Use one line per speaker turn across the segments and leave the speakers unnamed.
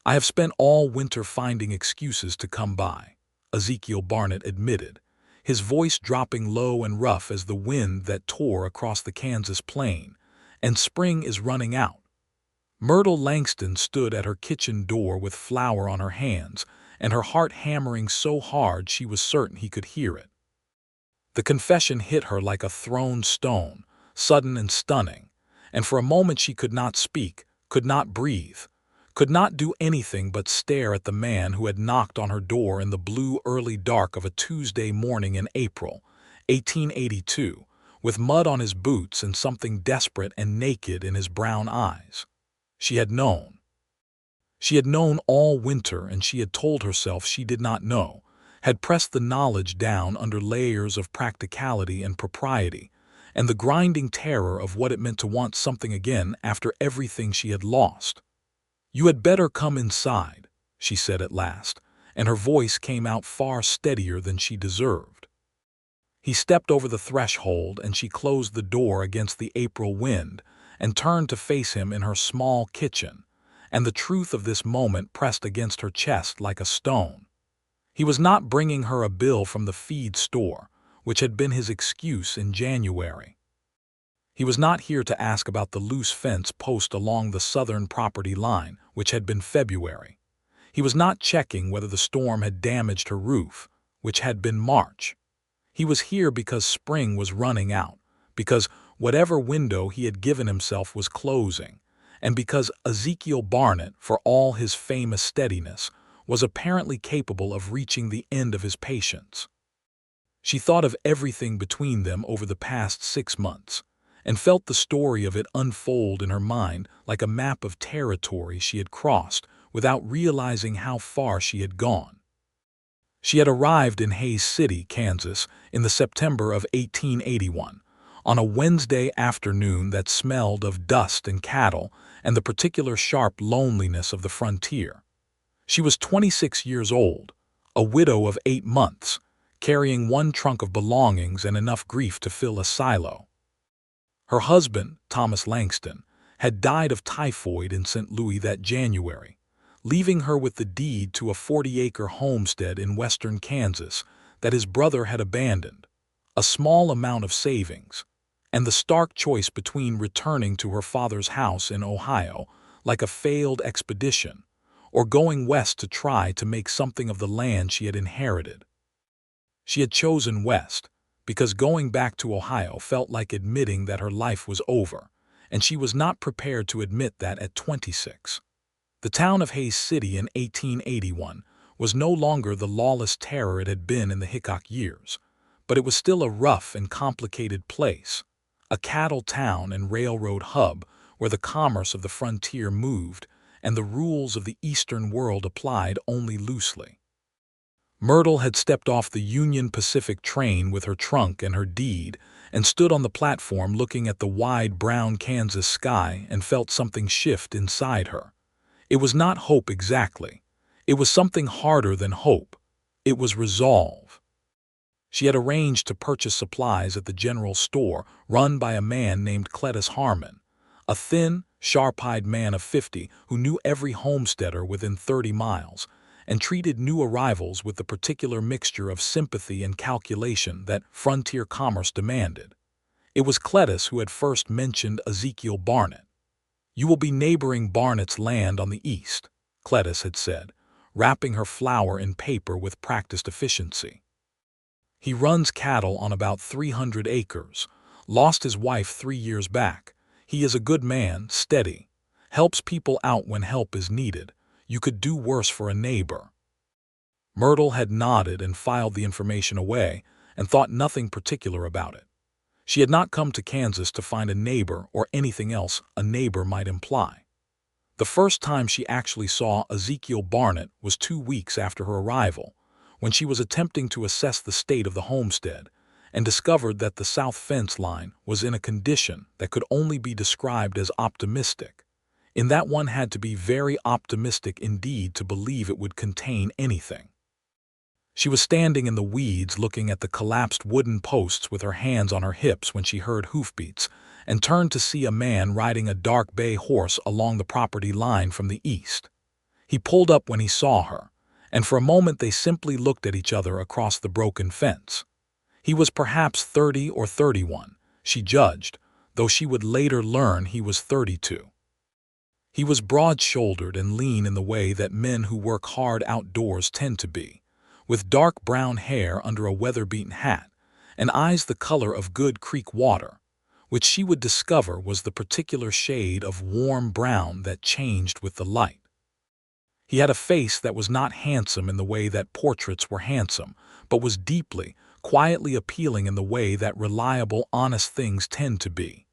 "I have spent all winter finding excuses to come by," Ezekiel Barnett admitted, his voice dropping low and rough as the wind that tore across the Kansas plain, "and spring is running out." Myrtle Langston stood at her kitchen door with flour on her hands and her heart hammering so hard she was certain he could hear it. The confession hit her like a thrown stone, sudden and stunning, and for a moment she could not speak, could not breathe, could not do anything but stare at the man who had knocked on her door in the blue early dark of a Tuesday morning in April, 1882, with mud on his boots and something desperate and naked in his brown eyes. She had known. She had known all winter, and she had told herself she did not know, had pressed the knowledge down under layers of practicality and propriety, and the grinding terror of what it meant to want something again after everything she had lost. "You had better come inside," she said at last, and her voice came out far steadier than she deserved. He stepped over the threshold, and she closed the door against the April wind and turned to face him in her small kitchen, and the truth of this moment pressed against her chest like a stone. He was not bringing her a bill from the feed store, which had been his excuse in January. He was not here to ask about the loose fence post along the southern property line, which had been February. He was not checking whether the storm had damaged her roof, which had been March. He was here because spring was running out, because whatever window he had given himself was closing, and because Ezekiel Barnett, for all his famous steadiness, was apparently capable of reaching the end of his patience. She thought of everything between them over the past 6 months, and felt the story of it unfold in her mind like a map of territory she had crossed without realizing how far she had gone. She had arrived in Hays City, Kansas, in the September of 1881, on a Wednesday afternoon that smelled of dust and cattle and the particular sharp loneliness of the frontier. She was 26 years old, a widow of 8 months, carrying one trunk of belongings and enough grief to fill a silo. Her husband, Thomas Langston, had died of typhoid in St. Louis that January, leaving her with the deed to a 40-acre homestead in western Kansas that his brother had abandoned, a small amount of savings, and the stark choice between returning to her father's house in Ohio, like a failed expedition, or going west to try to make something of the land she had inherited. She had chosen west, because going back to Ohio felt like admitting that her life was over, and she was not prepared to admit that at 26. The town of Hays City in 1881 was no longer the lawless terror it had been in the Hickok years, but it was still a rough and complicated place, a cattle town and railroad hub where the commerce of the frontier moved and the rules of the Eastern world applied only loosely. Myrtle had stepped off the Union Pacific train with her trunk and her deed and stood on the platform looking at the wide brown Kansas sky and felt something shift inside her. It was not hope exactly. It was something harder than hope. It was resolve. She had arranged to purchase supplies at the general store run by a man named Cletus Harmon, a thin, sharp-eyed man of 50 who knew every homesteader within 30 miles and treated new arrivals with the particular mixture of sympathy and calculation that frontier commerce demanded. It was Cletus who had first mentioned Ezekiel Barnett. "You will be neighboring Barnett's land on the east," Cletus had said, wrapping her flour in paper with practiced efficiency. "He runs cattle on about 300 acres, lost his wife 3 years back. He is a good man, steady, helps people out when help is needed. You could do worse for a neighbor." Myrtle had nodded and filed the information away and thought nothing particular about it. She had not come to Kansas to find a neighbor or anything else a neighbor might imply. The first time she actually saw Ezekiel Barnett was 2 weeks after her arrival, when she was attempting to assess the state of the homestead and discovered that the south fence line was in a condition that could only be described as optimistic, in that one had to be very optimistic indeed to believe it would contain anything. She was standing in the weeds looking at the collapsed wooden posts with her hands on her hips when she heard hoofbeats and turned to see a man riding a dark bay horse along the property line from the east. He pulled up when he saw her, and for a moment they simply looked at each other across the broken fence. He was perhaps 30 or 31, she judged, though she would later learn he was 32. He was broad-shouldered and lean in the way that men who work hard outdoors tend to be, with dark brown hair under a weather-beaten hat, and eyes the color of good creek water, which she would discover was the particular shade of warm brown that changed with the light. He had a face that was not handsome in the way that portraits were handsome, but was deeply, quietly appealing in the way that reliable, honest things tend to be.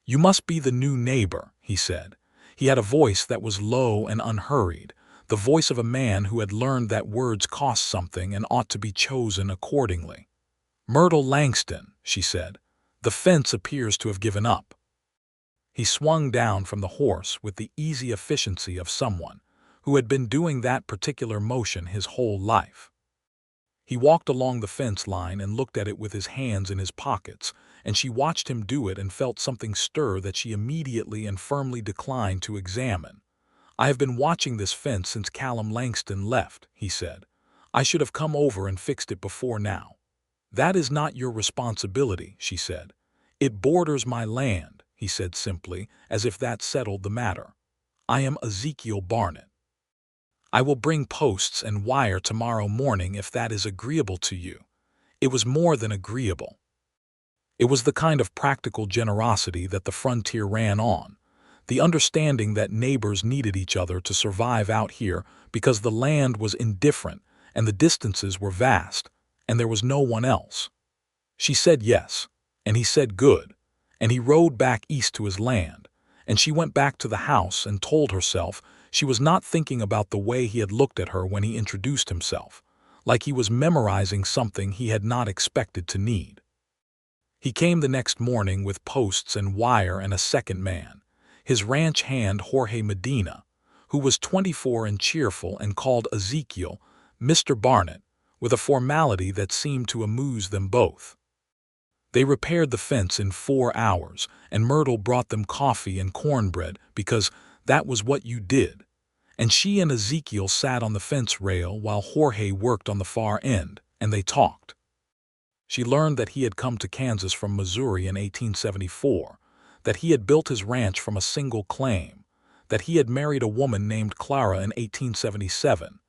"You must be the new neighbor," he said. He had a voice that was low and unhurried, the voice of a man who had learned that words cost something and ought to be chosen accordingly. "Myrtle Langston," she said. "The fence appears to have given up." He swung down from the horse with the easy efficiency of someone who had been doing that particular motion his whole life. He walked along the fence line and looked at it with his hands in his pockets, and she watched him do it and felt something stir that she immediately and firmly declined to examine. "I have been watching this fence since Callum Langston left," he said. "I should have come over and fixed it before now." "That is not your responsibility," she said. "It borders my land," he said simply, as if that settled the matter. "I am Ezekiel Barnett. I will bring posts and wire tomorrow morning if that is agreeable to you." It was more than agreeable. It was the kind of practical generosity that the frontier ran on, the understanding that neighbors needed each other to survive out here because the land was indifferent and the distances were vast, and there was no one else. She said yes, and he said good, and he rode back east to his land, and she went back to the house and told herself she was not thinking about the way he had looked at her when he introduced himself, like he was memorizing something he had not expected to need. He came the next morning with posts and wire and a second man, his ranch hand Jorge Medina, who was 24 and cheerful and called Ezekiel Mr. Barnett, with a formality that seemed to amuse them both. They repaired the fence in 4 hours, and Myrtle brought them coffee and cornbread because that was what you did, and she and Ezekiel sat on the fence rail while Jorge worked on the far end, and they talked. She learned that he had come to Kansas from Missouri in 1874, that he had built his ranch from a single claim, that he had married a woman named Clara in 1877,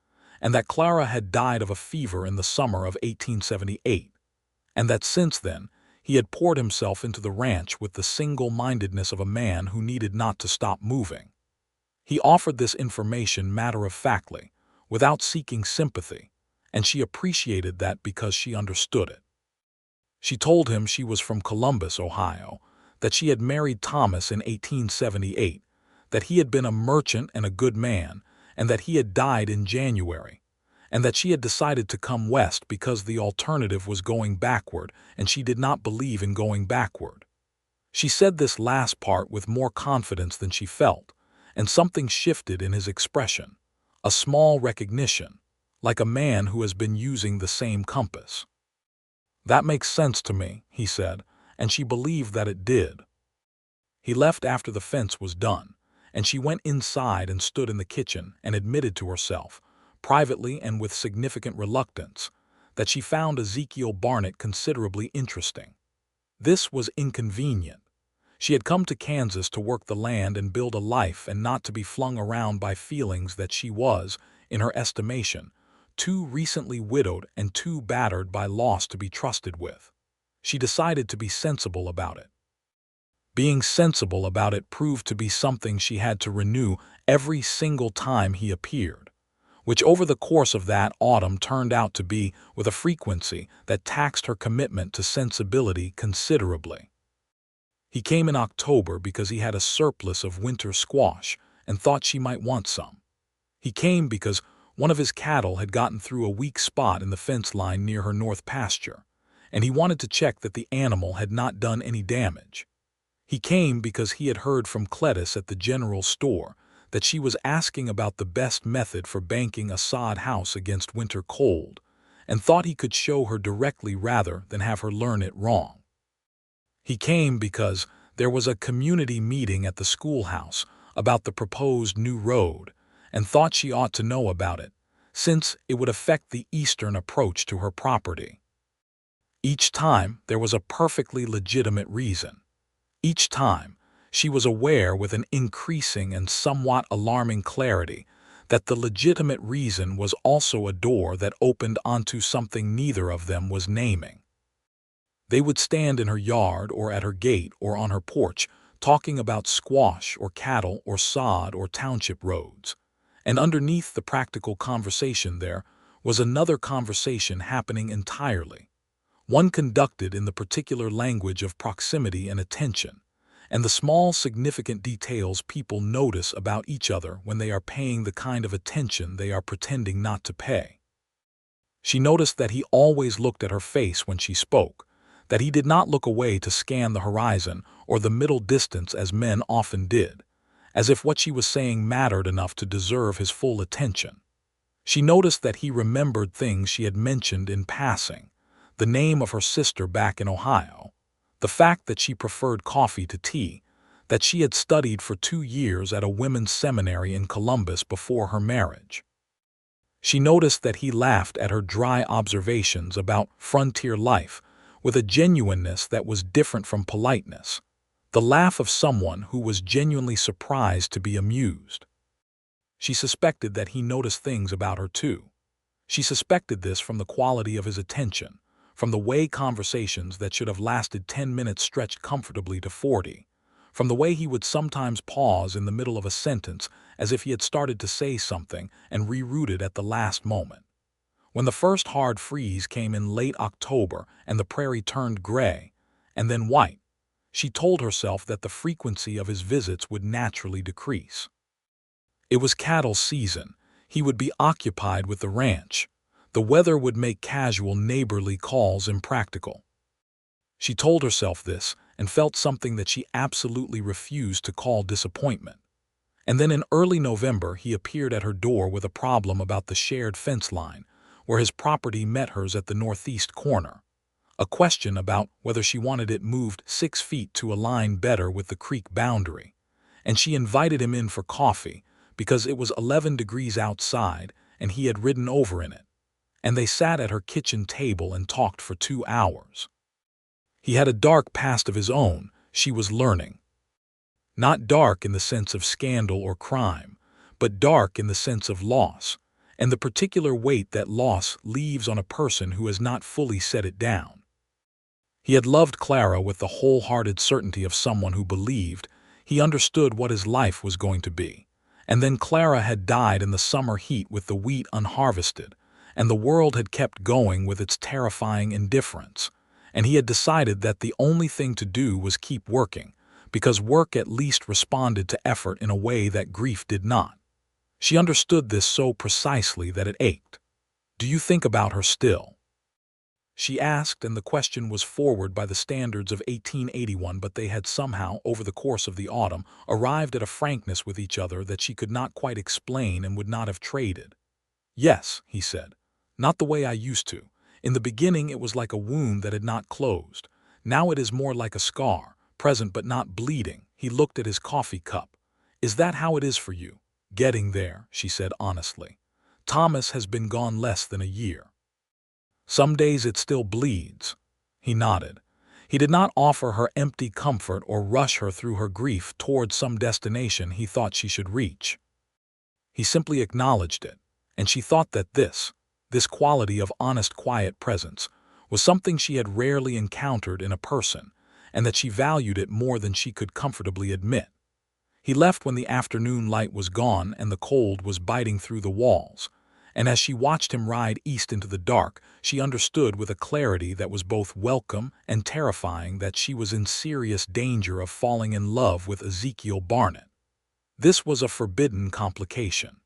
and that Clara had died of a fever in the summer of 1878, and that since then he had poured himself into the ranch with the single-mindedness of a man who needed not to stop moving. He offered this information matter-of-factly, without seeking sympathy, and she appreciated that because she understood it. She told him she was from Columbus, Ohio, that she had married Thomas in 1878, that he had been a merchant and a good man, and that he had died in January, and that she had decided to come west because the alternative was going backward, and she did not believe in going backward. She said this last part with more confidence than she felt, and something shifted in his expression, a small recognition, like a man who has been using the same compass. "That makes sense to me," he said, and she believed that it did. He left after the fence was done, and she went inside and stood in the kitchen and admitted to herself, privately and with significant reluctance, that she found Ezekiel Barnett considerably interesting. This was inconvenient. She had come to Kansas to work the land and build a life and not to be flung around by feelings that she was, in her estimation, too recently widowed and too battered by loss to be trusted with. She decided to be sensible about it. Being sensible about it proved to be something she had to renew every single time he appeared, which over the course of that autumn turned out to be with a frequency that taxed her commitment to sensibility considerably. He came in October because he had a surplus of winter squash and thought she might want some. He came because one of his cattle had gotten through a weak spot in the fence line near her north pasture, and he wanted to check that the animal had not done any damage. He came because he had heard from Cletus at the general store that she was asking about the best method for banking a sod house against winter cold, and thought he could show her directly rather than have her learn it wrong. He came because there was a community meeting at the schoolhouse about the proposed new road, and thought she ought to know about it, since it would affect the eastern approach to her property. Each time, there was a perfectly legitimate reason. Each time, she was aware with an increasing and somewhat alarming clarity that the legitimate reason was also a door that opened onto something neither of them was naming. They would stand in her yard or at her gate or on her porch, talking about squash or cattle or sod or township roads. And underneath the practical conversation there was another conversation happening entirely, one conducted in the particular language of proximity and attention, and the small significant details people notice about each other when they are paying the kind of attention they are pretending not to pay. She noticed that he always looked at her face when she spoke, that he did not look away to scan the horizon or the middle distance as men often did, as if what she was saying mattered enough to deserve his full attention. She noticed that he remembered things she had mentioned in passing, the name of her sister back in Ohio, the fact that she preferred coffee to tea, that she had studied for 2 years at a women's seminary in Columbus before her marriage. She noticed that he laughed at her dry observations about frontier life with a genuineness that was different from politeness, the laugh of someone who was genuinely surprised to be amused. She suspected that he noticed things about her too. She suspected this from the quality of his attention, from the way conversations that should have lasted 10 minutes stretched comfortably to 40, from the way he would sometimes pause in the middle of a sentence as if he had started to say something and reroute it at the last moment. When the first hard freeze came in late October and the prairie turned gray, and then white, she told herself that the frequency of his visits would naturally decrease. It was cattle season. He would be occupied with the ranch. The weather would make casual neighborly calls impractical. She told herself this and felt something that she absolutely refused to call disappointment. And then in early November he appeared at her door with a problem about the shared fence line, where his property met hers at the northeast corner. A question about whether she wanted it moved 6 feet to align better with the creek boundary. And she invited him in for coffee because it was 11 degrees outside and he had ridden over in it. And they sat at her kitchen table and talked for 2 hours. He had a dark past of his own, she was learning. Not dark in the sense of scandal or crime, but dark in the sense of loss, and the particular weight that loss leaves on a person who has not fully set it down. He had loved Clara with the wholehearted certainty of someone who believed he understood what his life was going to be, and then Clara had died in the summer heat with the wheat unharvested, and the world had kept going with its terrifying indifference, and he had decided that the only thing to do was keep working, because work at least responded to effort in a way that grief did not. She understood this so precisely that it ached. "Do you think about her still?" she asked, and the question was forward by the standards of 1881, but they had somehow, over the course of the autumn, arrived at a frankness with each other that she could not quite explain and would not have traded. "Yes," he said. "Not the way I used to. In the beginning it was like a wound that had not closed. Now it is more like a scar, present but not bleeding." He looked at his coffee cup. "Is that how it is for you?" "Getting there," she said honestly. "Thomas has been gone less than a year." "Some days it still bleeds." He nodded. He did not offer her empty comfort or rush her through her grief towards some destination he thought she should reach. He simply acknowledged it, and she thought that this quality of honest, quiet presence, was something she had rarely encountered in a person, and that she valued it more than she could comfortably admit. He left when the afternoon light was gone and the cold was biting through the walls, and as she watched him ride east into the dark, she understood with a clarity that was both welcome and terrifying that she was in serious danger of falling in love with Ezekiel Barnett. This was a forbidden complication.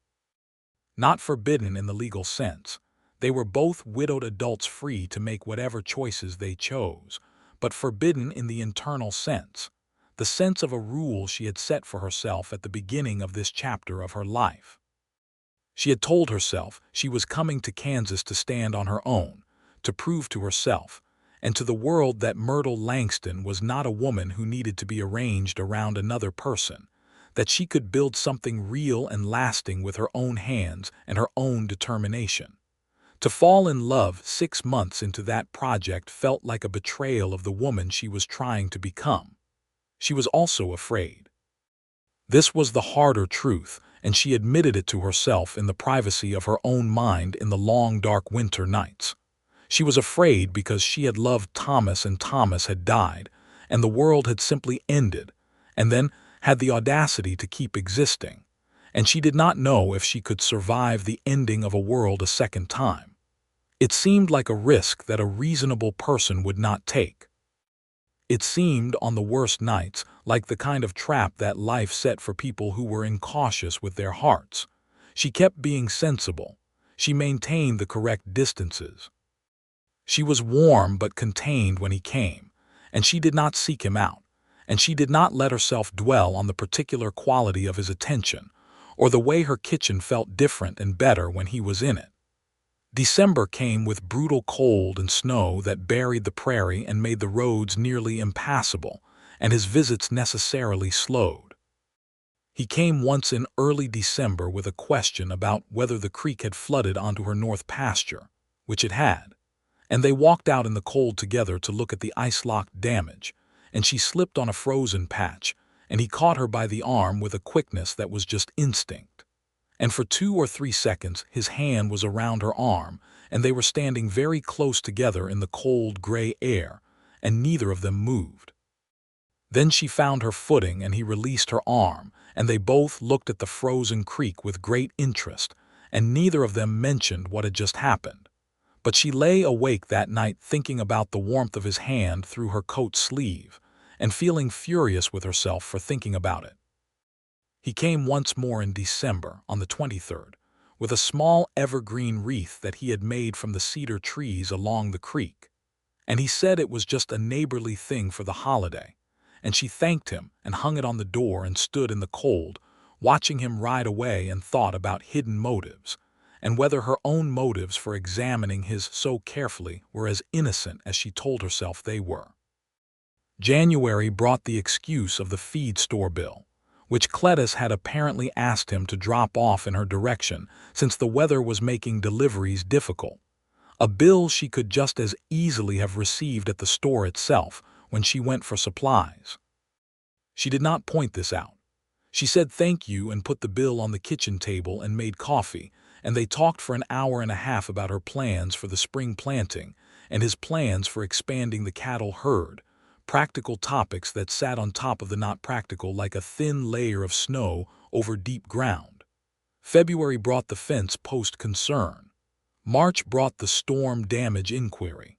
Not forbidden in the legal sense. They were both widowed adults free to make whatever choices they chose, but forbidden in the internal sense, the sense of a rule she had set for herself at the beginning of this chapter of her life. She had told herself she was coming to Kansas to stand on her own, to prove to herself and to the world that Myrtle Langston was not a woman who needed to be arranged around another person, that she could build something real and lasting with her own hands and her own determination. To fall in love 6 months into that project felt like a betrayal of the woman she was trying to become. She was also afraid. This was the harder truth, and she admitted it to herself in the privacy of her own mind in the long, dark winter nights. She was afraid because she had loved Thomas and Thomas had died, and the world had simply ended, and then had the audacity to keep existing, and she did not know if she could survive the ending of a world a second time. It seemed like a risk that a reasonable person would not take. It seemed, on the worst nights, like the kind of trap that life set for people who were incautious with their hearts. She kept being sensible. She maintained the correct distances. She was warm but contained when he came, and she did not seek him out, and she did not let herself dwell on the particular quality of his attention, or the way her kitchen felt different and better when he was in it. December came with brutal cold and snow that buried the prairie and made the roads nearly impassable, and his visits necessarily slowed. He came once in early December with a question about whether the creek had flooded onto her north pasture, which it had, and they walked out in the cold together to look at the ice-locked damage, and she slipped on a frozen patch, and he caught her by the arm with a quickness that was just instinct. And for 2 or 3 seconds his hand was around her arm, and they were standing very close together in the cold gray air, and neither of them moved. Then she found her footing and he released her arm, and they both looked at the frozen creek with great interest, and neither of them mentioned what had just happened. But she lay awake that night thinking about the warmth of his hand through her coat sleeve, and feeling furious with herself for thinking about it. He came once more in December, on the 23rd, with a small evergreen wreath that he had made from the cedar trees along the creek, and he said it was just a neighborly thing for the holiday, and she thanked him and hung it on the door and stood in the cold, watching him ride away, and thought about hidden motives, and whether her own motives for examining his so carefully were as innocent as she told herself they were. January brought the excuse of the feed store bill, which Cletus had apparently asked him to drop off in her direction since the weather was making deliveries difficult, a bill she could just as easily have received at the store itself when she went for supplies. She did not point this out. She said thank you and put the bill on the kitchen table and made coffee, and they talked for an hour and a half about her plans for the spring planting and his plans for expanding the cattle herd, practical topics that sat on top of the not practical like a thin layer of snow over deep ground. February brought the fence post concern. March brought the storm damage inquiry.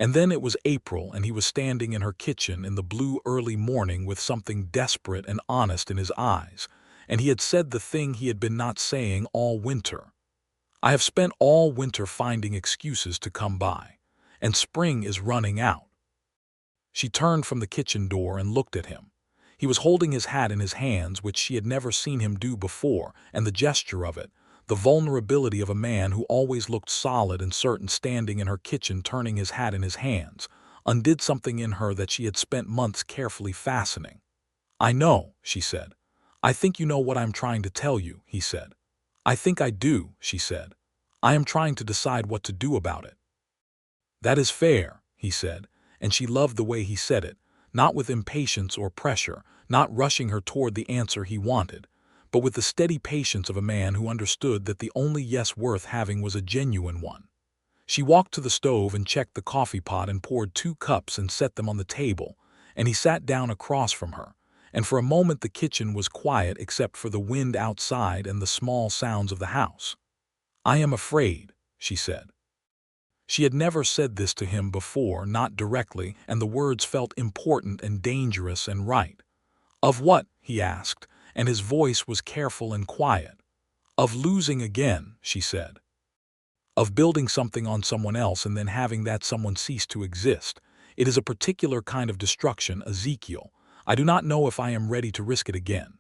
And then it was April, and he was standing in her kitchen in the blue early morning with something desperate and honest in his eyes, and he had said the thing he had been not saying all winter. I have spent all winter finding excuses to come by, and spring is running out. She turned from the kitchen door and looked at him. He was holding his hat in his hands, which she had never seen him do before, and the gesture of it, the vulnerability of a man who always looked solid and certain standing in her kitchen turning his hat in his hands, undid something in her that she had spent months carefully fastening. "I know," she said. "I think you know what I am trying to tell you," he said. "I think I do," she said. "I am trying to decide what to do about it." "That is fair," he said, and she loved the way he said it, not with impatience or pressure, not rushing her toward the answer he wanted, but with the steady patience of a man who understood that the only yes worth having was a genuine one. She walked to the stove and checked the coffee pot and poured 2 cups and set them on the table, and he sat down across from her, and for a moment the kitchen was quiet except for the wind outside and the small sounds of the house. "I am afraid," she said. She had never said this to him before, not directly, and the words felt important and dangerous and right. "Of what?" he asked, and his voice was careful and quiet. "Of losing again," she said. "Of building something on someone else and then having that someone cease to exist. It is a particular kind of destruction, Ezekiel. I do not know if I am ready to risk it again."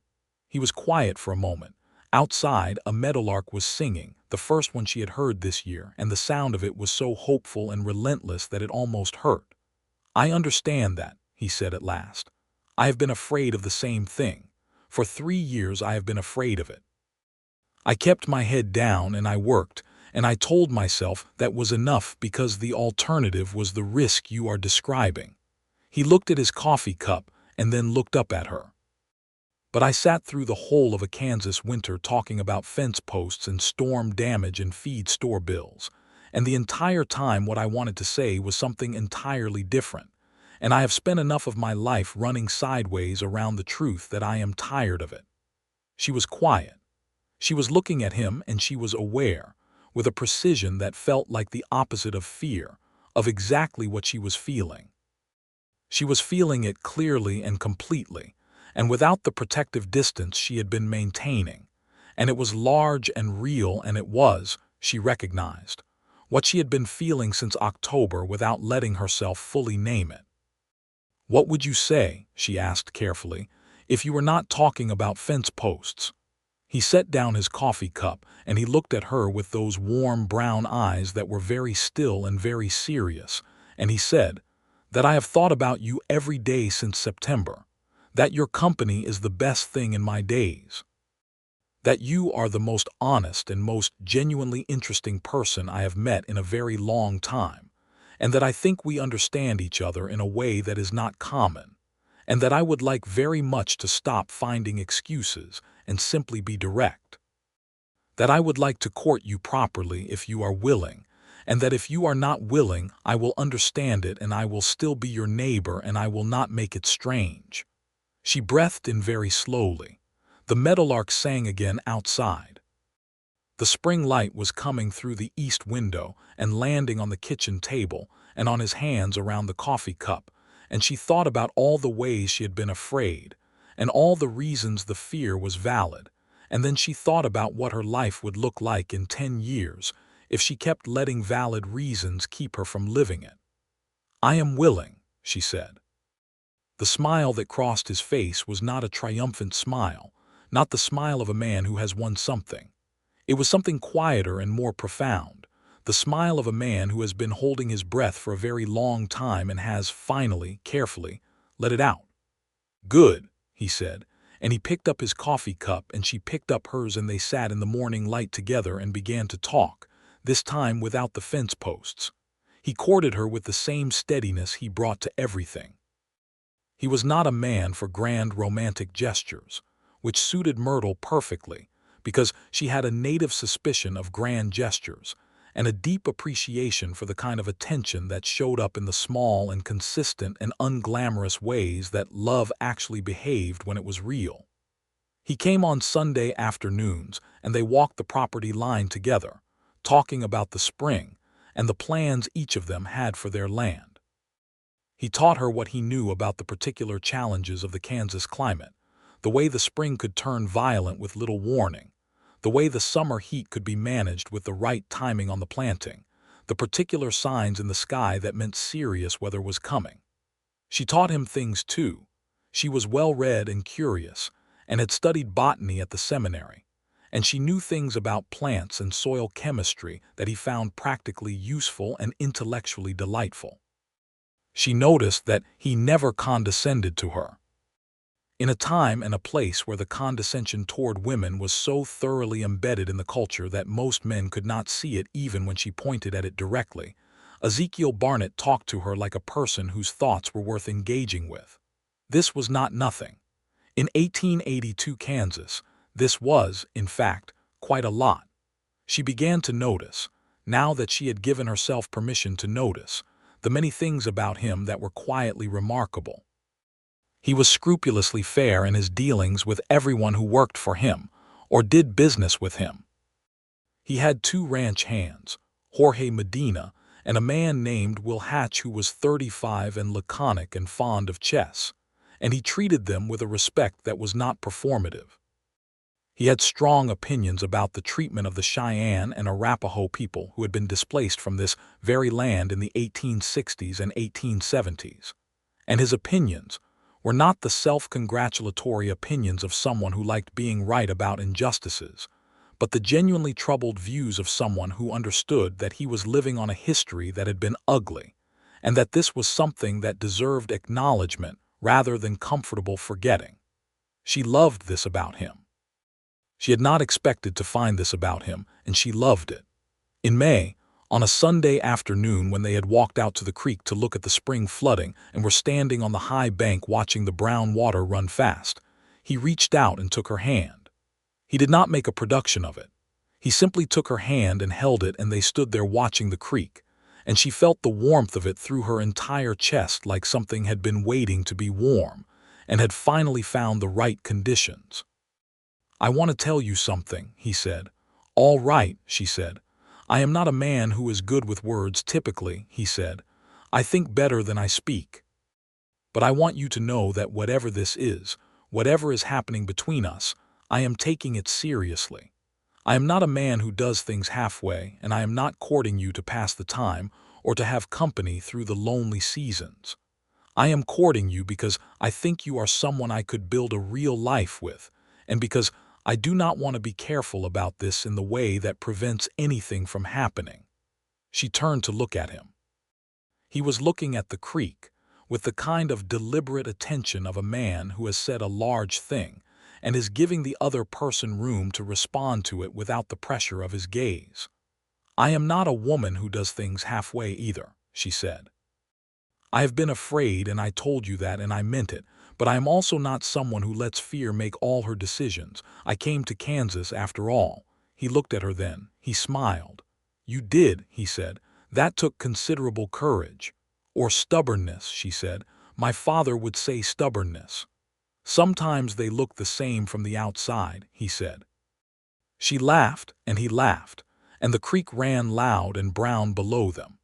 He was quiet for a moment. Outside, a meadowlark was singing, the first one she had heard this year, and the sound of it was so hopeful and relentless that it almost hurt. "I understand that," he said at last. "I have been afraid of the same thing. For 3 years I have been afraid of it. I kept my head down and I worked, and I told myself that was enough because the alternative was the risk you are describing." He looked at his coffee cup and then looked up at her. "But I sat through the whole of a Kansas winter talking about fence posts and storm damage and feed store bills, and the entire time what I wanted to say was something entirely different, and I have spent enough of my life running sideways around the truth that I am tired of it." She was quiet. She was looking at him and she was aware, with a precision that felt like the opposite of fear, of exactly what she was feeling. She was feeling it clearly and completely, and without the protective distance she had been maintaining. And it was large and real, and it was, she recognized, what she had been feeling since October without letting herself fully name it. "What would you say," she asked carefully, "if you were not talking about fence posts?" He set down his coffee cup and he looked at her with those warm brown eyes that were very still and very serious, and he said, "That I have thought about you every day since September, that your company is the best thing in my days, that you are the most honest and most genuinely interesting person I have met in a very long time, and that I think we understand each other in a way that is not common, and that I would like very much to stop finding excuses and simply be direct. That I would like to court you properly if you are willing, and that if you are not willing, I will understand it and I will still be your neighbor and I will not make it strange." She breathed in very slowly. The meadowlark sang again outside. The spring light was coming through the east window and landing on the kitchen table and on his hands around the coffee cup, and she thought about all the ways she had been afraid, and all the reasons the fear was valid, and then she thought about what her life would look like in 10 years if she kept letting valid reasons keep her from living it. "I am willing," she said. The smile that crossed his face was not a triumphant smile, not the smile of a man who has won something. It was something quieter and more profound, the smile of a man who has been holding his breath for a very long time and has finally, carefully, let it out. "Good," he said, and he picked up his coffee cup and she picked up hers and they sat in the morning light together and began to talk, this time without the fence posts. He courted her with the same steadiness he brought to everything. He was not a man for grand romantic gestures, which suited Myrtle perfectly, because she had a native suspicion of grand gestures and a deep appreciation for the kind of attention that showed up in the small and consistent and unglamorous ways that love actually behaved when it was real. He came on Sunday afternoons and they walked the property line together, talking about the spring and the plans each of them had for their land. He taught her what he knew about the particular challenges of the Kansas climate, the way the spring could turn violent with little warning, the way the summer heat could be managed with the right timing on the planting, the particular signs in the sky that meant serious weather was coming. She taught him things too. She was well-read and curious, and had studied botany at the seminary, and she knew things about plants and soil chemistry that he found practically useful and intellectually delightful. She noticed that he never condescended to her. In a time and a place where the condescension toward women was so thoroughly embedded in the culture that most men could not see it even when she pointed at it directly, Ezekiel Barnett talked to her like a person whose thoughts were worth engaging with. This was not nothing. In 1882 Kansas, this was, in fact, quite a lot. She began to notice, now that she had given herself permission to notice, the many things about him that were quietly remarkable. He was scrupulously fair in his dealings with everyone who worked for him or did business with him. He had 2 ranch hands, Jorge Medina and a man named Will Hatch who was 35 and laconic and fond of chess, and he treated them with a respect that was not performative. He had strong opinions about the treatment of the Cheyenne and Arapaho people who had been displaced from this very land in the 1860s and 1870s, and his opinions were not the self-congratulatory opinions of someone who liked being right about injustices, but the genuinely troubled views of someone who understood that he was living on a history that had been ugly, and that this was something that deserved acknowledgement rather than comfortable forgetting. She loved this about him. She had not expected to find this about him, and she loved it. In May, on a Sunday afternoon when they had walked out to the creek to look at the spring flooding and were standing on the high bank watching the brown water run fast, he reached out and took her hand. He did not make a production of it. He simply took her hand and held it, and they stood there watching the creek, and she felt the warmth of it through her entire chest, like something had been waiting to be warm and had finally found the right conditions. "I want to tell you something," he said. "All right," she said. "I am not a man who is good with words typically," he said. "I think better than I speak. But I want you to know that whatever this is, whatever is happening between us, I am taking it seriously. I am not a man who does things halfway, and I am not courting you to pass the time or to have company through the lonely seasons. I am courting you because I think you are someone I could build a real life with, and because I do not want to be careful about this in the way that prevents anything from happening." She turned to look at him. He was looking at the creek, with the kind of deliberate attention of a man who has said a large thing and is giving the other person room to respond to it without the pressure of his gaze. "I am not a woman who does things halfway either," she said. "I have been afraid, and I told you that, and I meant it, but I am also not someone who lets fear make all her decisions. I came to Kansas after all." He looked at her then. He smiled. "You did," he said. "That took considerable courage." "Or stubbornness," she said. "My father would say stubbornness." "Sometimes they look the same from the outside," he said. She laughed, and he laughed, and the creek ran loud and brown below them.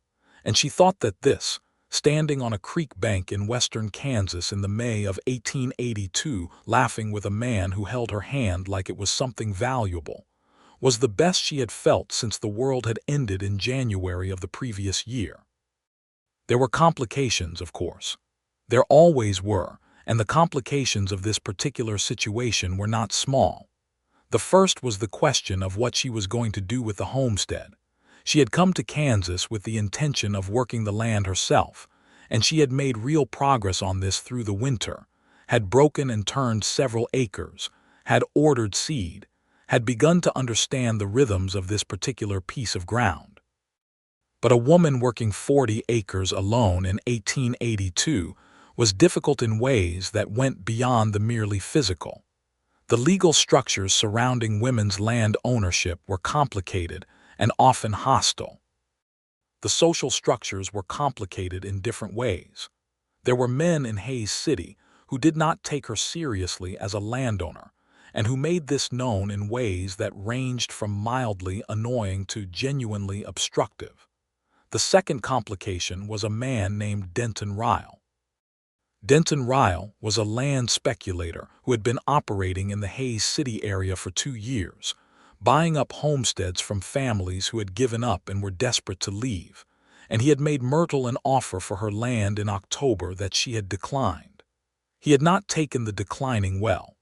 And she thought that this, standing on a creek bank in western Kansas in the May of 1882, laughing with a man who held her hand like it was something valuable, was the best she had felt since the world had ended in January of the previous year. There were complications, of course. There always were, and the complications of this particular situation were not small. The first was the question of what she was going to do with the homestead. She had come to Kansas with the intention of working the land herself, and she had made real progress on this through the winter, had broken and turned several acres, had ordered seed, had begun to understand the rhythms of this particular piece of ground. But a woman working 40 acres alone in 1882 was difficult in ways that went beyond the merely physical. The legal structures surrounding women's land ownership were complicated and often hostile. The social structures were complicated in different ways. There were men in Hays City who did not take her seriously as a landowner, and who made this known in ways that ranged from mildly annoying to genuinely obstructive. The second complication was a man named Denton Ryle. Denton Ryle was a land speculator who had been operating in the Hays City area for 2 years, buying up homesteads from families who had given up and were desperate to leave, and he had made Myrtle an offer for her land in October that she had declined. He had not taken the declining well.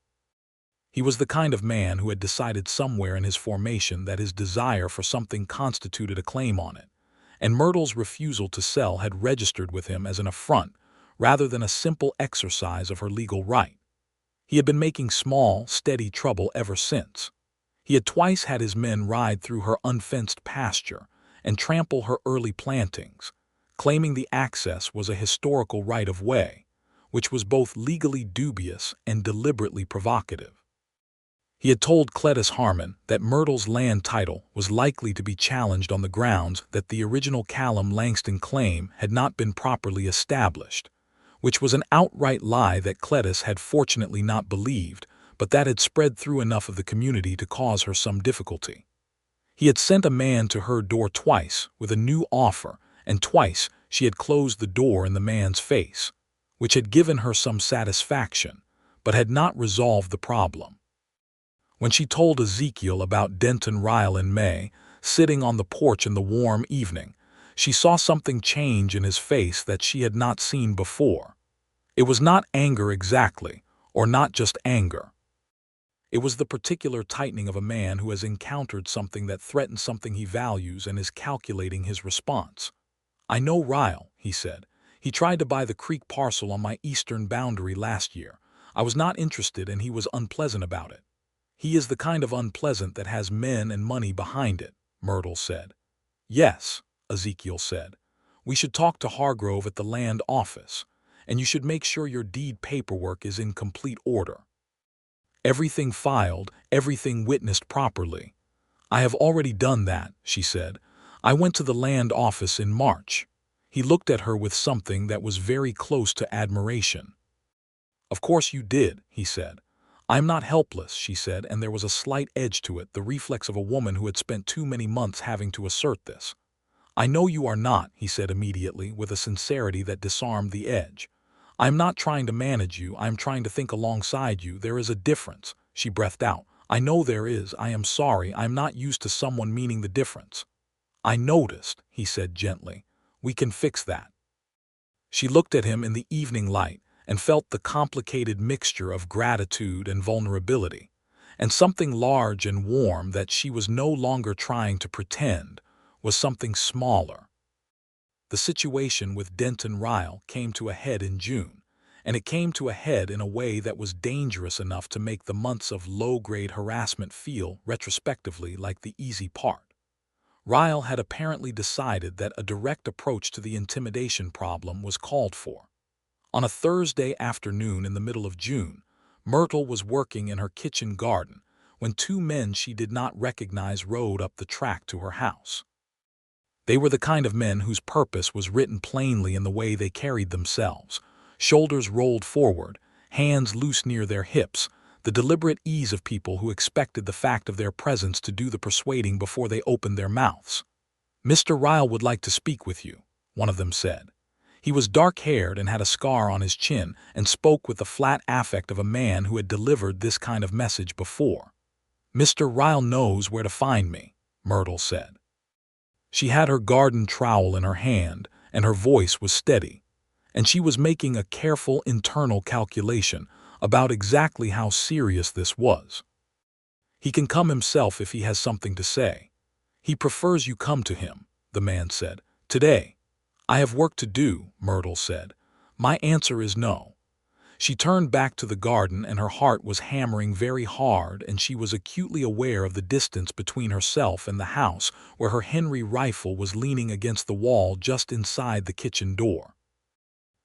He was the kind of man who had decided somewhere in his formation that his desire for something constituted a claim on it, and Myrtle's refusal to sell had registered with him as an affront rather than a simple exercise of her legal right. He had been making small, steady trouble ever since. He had twice had his men ride through her unfenced pasture and trample her early plantings, claiming the access was a historical right-of-way, which was both legally dubious and deliberately provocative. He had told Cletus Harmon that Myrtle's land title was likely to be challenged on the grounds that the original Callum Langston claim had not been properly established, which was an outright lie that Cletus had fortunately not believed, but that had spread through enough of the community to cause her some difficulty. He had sent a man to her door twice with a new offer, and twice she had closed the door in the man's face, which had given her some satisfaction, but had not resolved the problem. When she told Ezekiel about Denton Ryle in May, sitting on the porch in the warm evening, she saw something change in his face that she had not seen before. It was not anger exactly, or not just anger. It was the particular tightening of a man who has encountered something that threatens something he values and is calculating his response. "I know Ryle," he said. "He tried to buy the creek parcel on my eastern boundary last year. I was not interested and he was unpleasant about it. He is the kind of unpleasant that has men and money behind it, Myrtle said. Yes, Ezekiel said. We should talk to Hargrove at the land office, and you should make sure your deed paperwork is in complete order. Everything filed, everything witnessed properly. I have already done that, she said. I went to the land office in March. He looked at her with something that was very close to admiration. Of course you did, he said. I'm not helpless, she said, and there was a slight edge to it, the reflex of a woman who had spent too many months having to assert this. I know you are not, he said immediately, with a sincerity that disarmed the edge. I'm not trying to manage you, I'm trying to think alongside you. There is a difference, she breathed out. I know there is, I am sorry, I'm not used to someone meaning the difference. I noticed, he said gently. We can fix that. She looked at him in the evening light and felt the complicated mixture of gratitude and vulnerability, and something large and warm that she was no longer trying to pretend was something smaller. The situation with Denton Ryle came to a head in June, and it came to a head in a way that was dangerous enough to make the months of low-grade harassment feel, retrospectively, like the easy part. Ryle had apparently decided that a direct approach to the intimidation problem was called for. On a Thursday afternoon in the middle of June, Myrtle was working in her kitchen garden when two men she did not recognize rode up the track to her house. They were the kind of men whose purpose was written plainly in the way they carried themselves, shoulders rolled forward, hands loose near their hips, the deliberate ease of people who expected the fact of their presence to do the persuading before they opened their mouths. "Mr. Ryle would like to speak with you," one of them said. He was dark-haired and had a scar on his chin and spoke with the flat affect of a man who had delivered this kind of message before. "Mr. Ryle knows where to find me," Myrtle said. She had her garden trowel in her hand, and her voice was steady, and she was making a careful internal calculation about exactly how serious this was. "He can come himself if he has something to say. He prefers you come to him," the man said. "Today." "I have work to do," Myrtle said. "My answer is no." She turned back to the garden and her heart was hammering very hard, and she was acutely aware of the distance between herself and the house where her Henry rifle was leaning against the wall just inside the kitchen door.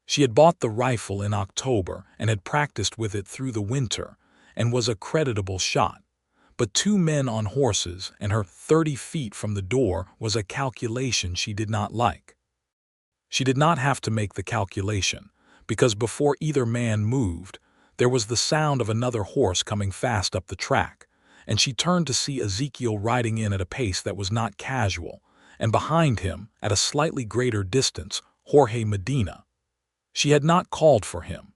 She had bought the rifle in October and had practiced with it through the winter and was a creditable shot. But two men on horses and her 30 feet from the door was a calculation she did not like. She did not have to make the calculation, because before either man moved, there was the sound of another horse coming fast up the track, and she turned to see Ezekiel riding in at a pace that was not casual, and behind him, at a slightly greater distance, Jorge Medina. She had not called for him.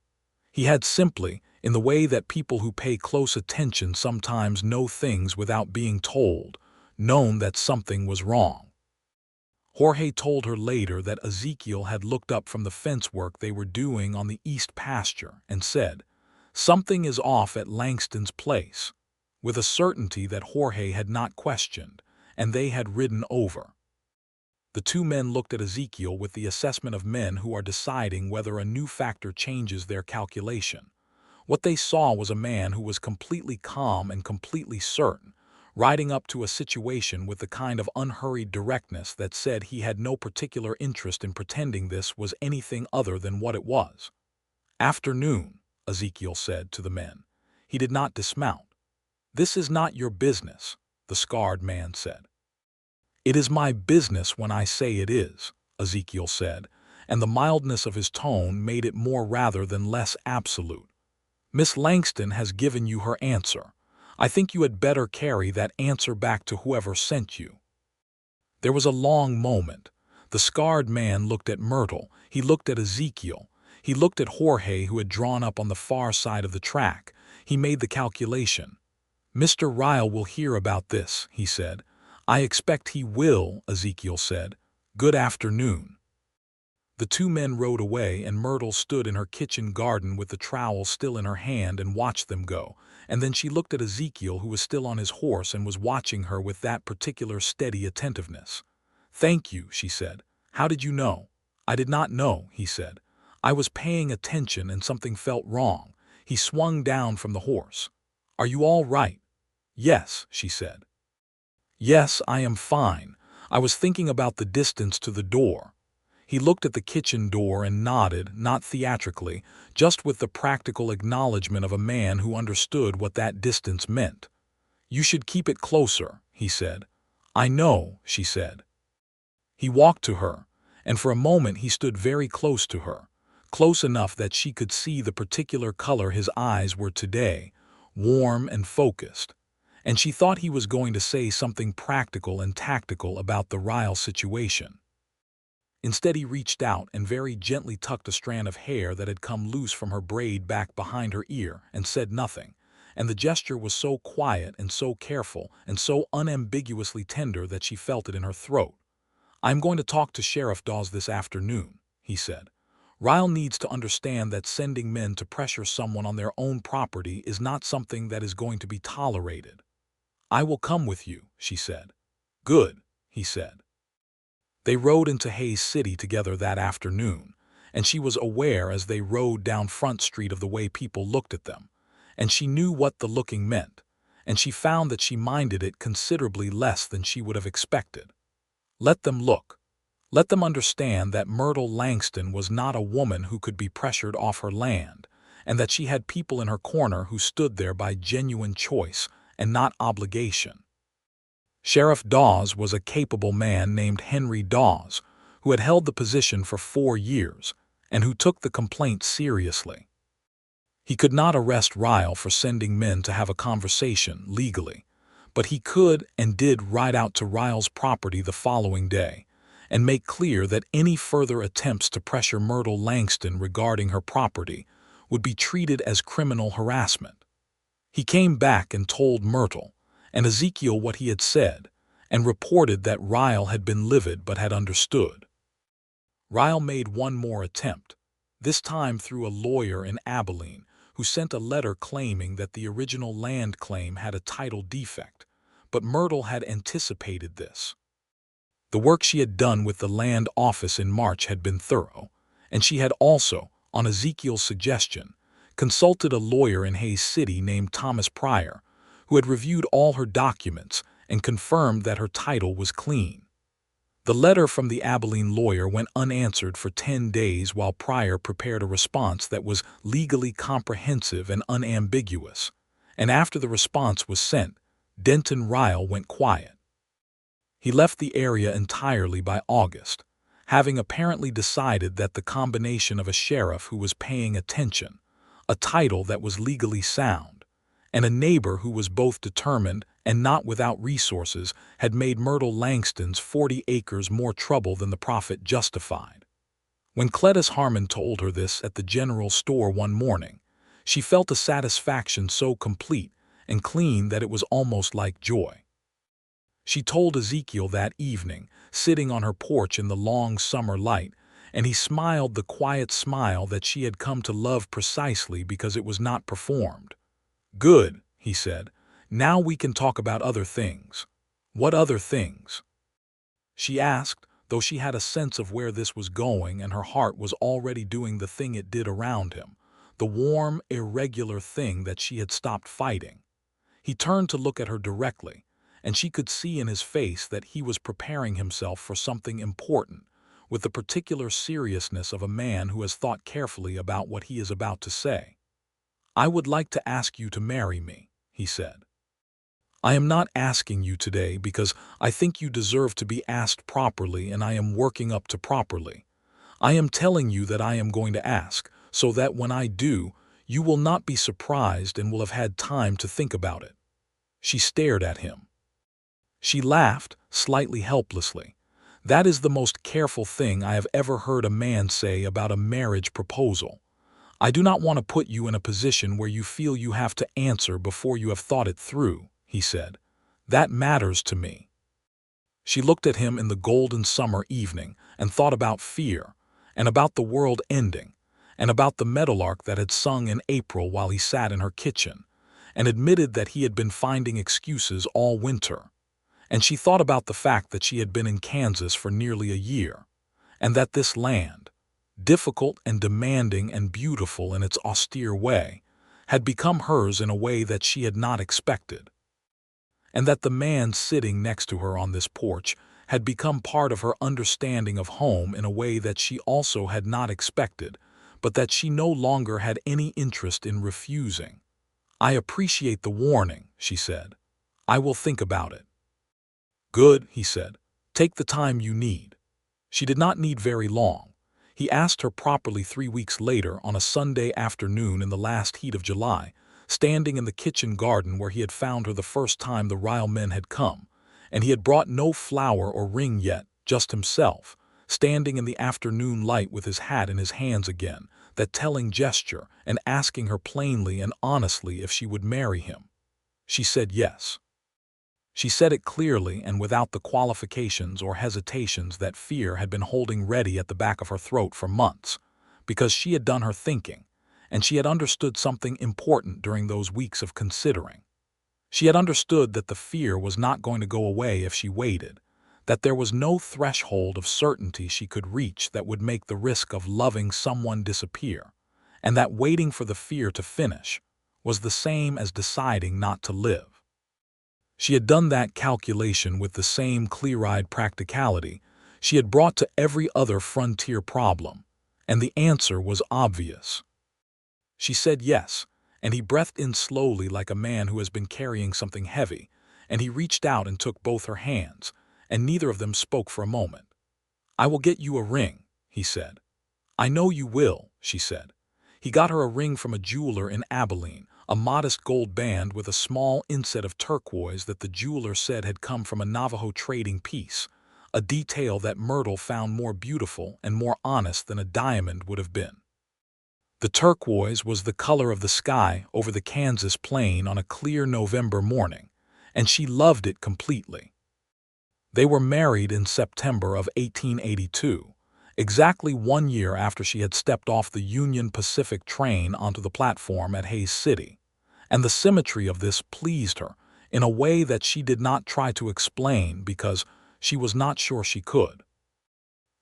He had simply, in the way that people who pay close attention sometimes know things without being told, known that something was wrong. Jorge told her later that Ezekiel had looked up from the fence work they were doing on the east pasture and said, "Something is off at Langston's place," with a certainty that Jorge had not questioned, and they had ridden over. The two men looked at Ezekiel with the assessment of men who are deciding whether a new factor changes their calculation. What they saw was a man who was completely calm and completely certain, riding up to a situation with the kind of unhurried directness that said he had no particular interest in pretending this was anything other than what it was. "Afternoon," Ezekiel said to the men. He did not dismount. "This is not your business," the scarred man said. "It is my business when I say it is," Ezekiel said, and the mildness of his tone made it more rather than less absolute. "Miss Langston has given you her answer. I think you had better carry that answer back to whoever sent you." There was a long moment. The scarred man looked at Myrtle, he looked at Ezekiel, he looked at Jorge who had drawn up on the far side of the track. He made the calculation. "Mr. Ryle will hear about this," he said. "I expect he will," Ezekiel said. "Good afternoon." The two men rode away, and Myrtle stood in her kitchen garden with the trowel still in her hand and watched them go, and then she looked at Ezekiel, who was still on his horse and was watching her with that particular steady attentiveness. "Thank you," she said. "How did you know?" "I did not know," he said. "I was paying attention and something felt wrong." He swung down from the horse. "Are you all right?" "Yes," she said. "Yes, I am fine. I was thinking about the distance to the door." He looked at the kitchen door and nodded, not theatrically, just with the practical acknowledgement of a man who understood what that distance meant. "You should keep it closer," he said. "I know," she said. He walked to her, and for a moment he stood very close to her, close enough that she could see the particular color his eyes were today, warm and focused. And she thought he was going to say something practical and tactical about the Ryle situation. Instead, he reached out and very gently tucked a strand of hair that had come loose from her braid back behind her ear and said nothing, and the gesture was so quiet and so careful and so unambiguously tender that she felt it in her throat. "I'm going to talk to Sheriff Dawes this afternoon," he said. "Ryle needs to understand that sending men to pressure someone on their own property is not something that is going to be tolerated." "I will come with you," she said. "Good," he said. They rode into Hayes City together that afternoon, and she was aware as they rode down Front Street of the way people looked at them, and she knew what the looking meant, and she found that she minded it considerably less than she would have expected. Let them look. Let them understand that Myrtle Langston was not a woman who could be pressured off her land, and that she had people in her corner who stood there by genuine choice and not obligation. Sheriff Dawes was a capable man named Henry Dawes, who had held the position for 4 years, and who took the complaint seriously. He could not arrest Ryle for sending men to have a conversation legally, but he could and did ride out to Ryle's property the following day and make clear that any further attempts to pressure Myrtle Langston regarding her property would be treated as criminal harassment. He came back and told Myrtle and Ezekiel what he had said, and reported that Ryle had been livid but had understood. Ryle made one more attempt, this time through a lawyer in Abilene, who sent a letter claiming that the original land claim had a title defect, but Myrtle had anticipated this. The work she had done with the land office in March had been thorough, and she had also, on Ezekiel's suggestion, consulted a lawyer in Hayes City named Thomas Pryor, who had reviewed all her documents and confirmed that her title was clean. The letter from the Abilene lawyer went unanswered for 10 days while Pryor prepared a response that was legally comprehensive and unambiguous, and after the response was sent, Denton Ryle went quiet. He left the area entirely by August, having apparently decided that the combination of a sheriff who was paying attention, a title that was legally sound, and a neighbor who was both determined and not without resources had made Myrtle Langston's 40 acres more trouble than the profit justified. When Cletus Harmon told her this at the general store one morning, she felt a satisfaction so complete and clean that it was almost like joy. She told Ezekiel that evening, sitting on her porch in the long summer light, and he smiled the quiet smile that she had come to love precisely because it was not performed. "Good," he said. "Now we can talk about other things." "What other things?" she asked, though she had a sense of where this was going and her heart was already doing the thing it did around him, the warm, irregular thing that she had stopped fighting. He turned to look at her directly, and she could see in his face that he was preparing himself for something important, with the particular seriousness of a man who has thought carefully about what he is about to say. "I would like to ask you to marry me," he said. "I am not asking you today because I think you deserve to be asked properly and I am working up to properly. I am telling you that I am going to ask, so that when I do, you will not be surprised and will have had time to think about it." She stared at him. She laughed, slightly helplessly. "That is the most careful thing I have ever heard a man say about a marriage proposal. I do not want to put you in a position where you feel you have to answer before you have thought it through," he said. "That matters to me." She looked at him in the golden summer evening and thought about fear, and about the world ending, and about the meadowlark that had sung in April while he sat in her kitchen, and admitted that he had been finding excuses all winter. And she thought about the fact that she had been in Kansas for nearly a year, and that this land, difficult and demanding and beautiful in its austere way, had become hers in a way that she had not expected, and that the man sitting next to her on this porch had become part of her understanding of home in a way that she also had not expected, but that she no longer had any interest in refusing. "I appreciate the warning," she said. "I will think about it." "Good," he said. "Take the time you need." She did not need very long. He asked her properly 3 weeks later on a Sunday afternoon in the last heat of July, standing in the kitchen garden where he had found her the first time the Ryle men had come, and he had brought no flower or ring yet, just himself, standing in the afternoon light with his hat in his hands again, that telling gesture, and asking her plainly and honestly if she would marry him. She said yes. She said it clearly and without the qualifications or hesitations that fear had been holding ready at the back of her throat for months, because she had done her thinking, and she had understood something important during those weeks of considering. She had understood that the fear was not going to go away if she waited, that there was no threshold of certainty she could reach that would make the risk of loving someone disappear, and that waiting for the fear to finish was the same as deciding not to live. She had done that calculation with the same clear-eyed practicality she had brought to every other frontier problem, and the answer was obvious. She said yes, and he breathed in slowly like a man who has been carrying something heavy, and he reached out and took both her hands, and neither of them spoke for a moment. "I will get you a ring," he said. "I know you will," she said. He got her a ring from a jeweler in Abilene, a modest gold band with a small inset of turquoise that the jeweler said had come from a Navajo trading piece, a detail that Myrtle found more beautiful and more honest than a diamond would have been. The turquoise was the color of the sky over the Kansas plain on a clear November morning, and she loved it completely. They were married in September of 1882, exactly 1 year after she had stepped off the Union Pacific train onto the platform at Hays City, and the symmetry of this pleased her in a way that she did not try to explain because she was not sure she could.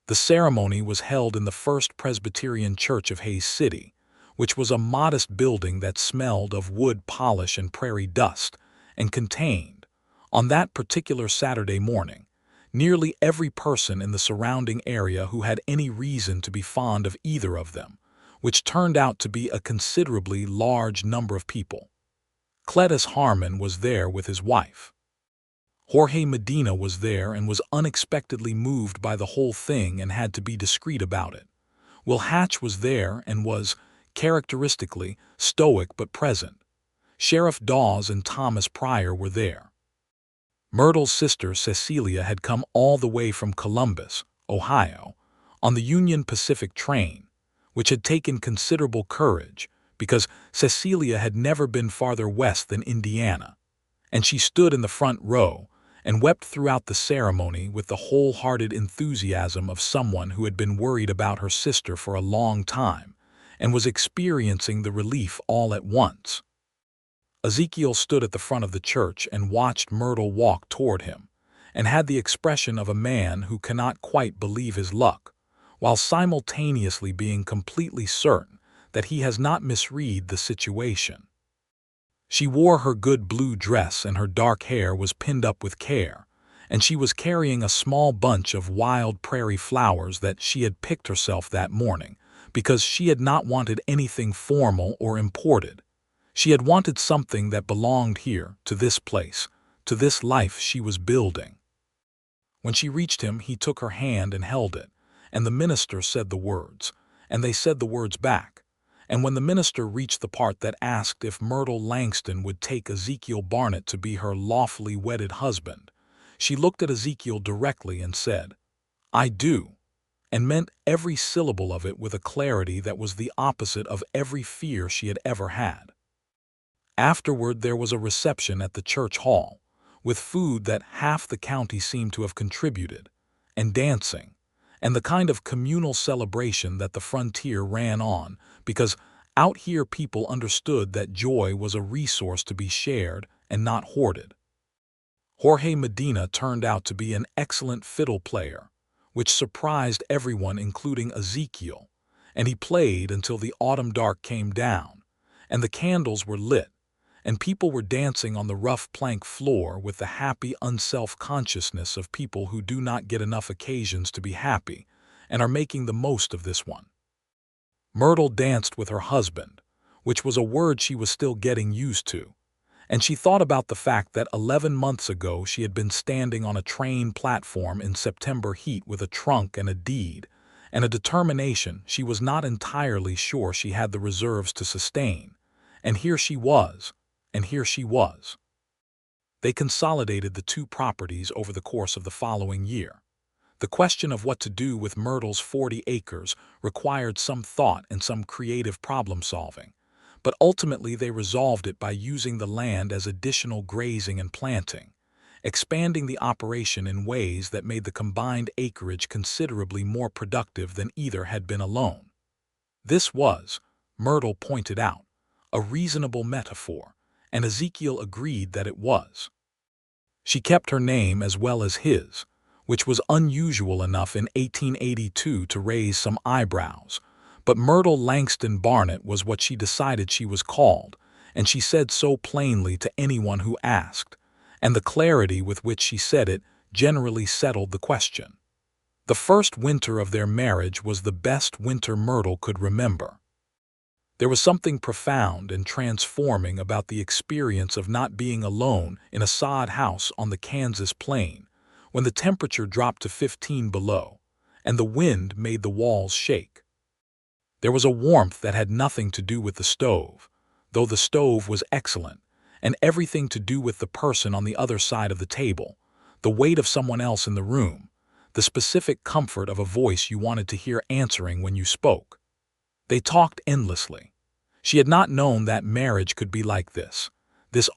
The ceremony was held in the First Presbyterian Church of Hays City, which was a modest building that smelled of wood polish and prairie dust, and contained, on that particular Saturday morning, nearly every person in the surrounding area who had any reason to be fond of either of them, which turned out to be a considerably large number of people. Cletus Harmon was there with his wife. Jorge Medina was there and was unexpectedly moved by the whole thing and had to be discreet about it. Will Hatch was there and was, characteristically, stoic but present. Sheriff Dawes and Thomas Pryor were there. Myrtle's sister Cecilia had come all the way from Columbus, Ohio, on the Union Pacific train, which had taken considerable courage because Cecilia had never been farther west than Indiana, and she stood in the front row and wept throughout the ceremony with the wholehearted enthusiasm of someone who had been worried about her sister for a long time and was experiencing the relief all at once. Ezekiel stood at the front of the church and watched Myrtle walk toward him, and had the expression of a man who cannot quite believe his luck, while simultaneously being completely certain that he has not misread the situation. She wore her good blue dress and her dark hair was pinned up with care, and she was carrying a small bunch of wild prairie flowers that she had picked herself that morning, because she had not wanted anything formal or imported. She had wanted something that belonged here, to this place, to this life she was building. When she reached him, he took her hand and held it, and the minister said the words, and they said the words back. And when the minister reached the part that asked if Myrtle Langston would take Ezekiel Barnett to be her lawfully wedded husband, she looked at Ezekiel directly and said, "I do," and meant every syllable of it with a clarity that was the opposite of every fear she had ever had. Afterward there was a reception at the church hall, with food that half the county seemed to have contributed, and dancing, and the kind of communal celebration that the frontier ran on, because out here people understood that joy was a resource to be shared and not hoarded. Jorge Medina turned out to be an excellent fiddle player, which surprised everyone including Ezekiel, and he played until the autumn dark came down, and the candles were lit, and people were dancing on the rough plank floor with the happy unself-consciousness of people who do not get enough occasions to be happy and are making the most of this one. Myrtle danced with her husband, which was a word she was still getting used to, and she thought about the fact that 11 months ago she had been standing on a train platform in September heat with a trunk and a deed, and a determination she was not entirely sure she had the reserves to sustain. And here she was, and here she was. They consolidated the two properties over the course of the following year. The question of what to do with Myrtle's 40 acres required some thought and some creative problem-solving, but ultimately they resolved it by using the land as additional grazing and planting, expanding the operation in ways that made the combined acreage considerably more productive than either had been alone. This was, Myrtle pointed out, a reasonable metaphor, and Ezekiel agreed that it was. She kept her name as well as his, which was unusual enough in 1882 to raise some eyebrows, but Myrtle Langston Barnett was what she decided she was called, and she said so plainly to anyone who asked, and the clarity with which she said it generally settled the question. The first winter of their marriage was the best winter Myrtle could remember. There was something profound and transforming about the experience of not being alone in a sod house on the Kansas plain, when the temperature dropped to 15 below, and the wind made the walls shake. There was a warmth that had nothing to do with the stove, though the stove was excellent, and everything to do with the person on the other side of the table, the weight of someone else in the room, the specific comfort of a voice you wanted to hear answering when you spoke. They talked endlessly. She had not known that marriage could be like this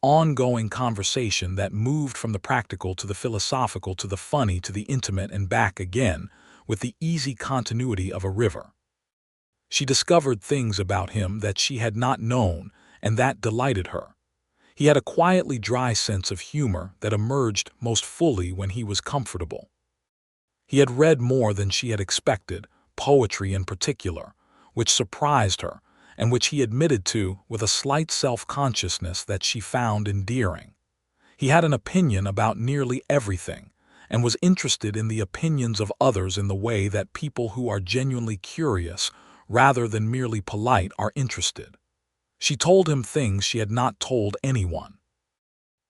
ongoing conversation that moved from the practical to the philosophical to the funny to the intimate and back again, with the easy continuity of a river. She discovered things about him that she had not known, and that delighted her. He had a quietly dry sense of humor that emerged most fully when he was comfortable. He had read more than she had expected, poetry in particular, which surprised her, and which he admitted to with a slight self-consciousness that she found endearing. He had an opinion about nearly everything, and was interested in the opinions of others in the way that people who are genuinely curious, rather than merely polite, are interested. She told him things she had not told anyone.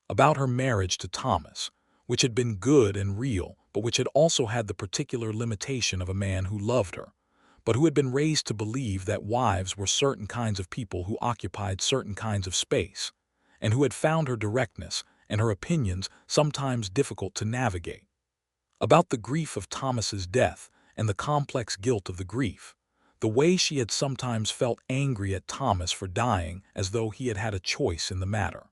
About her marriage to Thomas, which had been good and real, but which had also had the particular limitation of a man who loved her, but who had been raised to believe that wives were certain kinds of people who occupied certain kinds of space, and who had found her directness and her opinions sometimes difficult to navigate. About the grief of Thomas's death and the complex guilt of the grief, the way she had sometimes felt angry at Thomas for dying as though he had had a choice in the matter.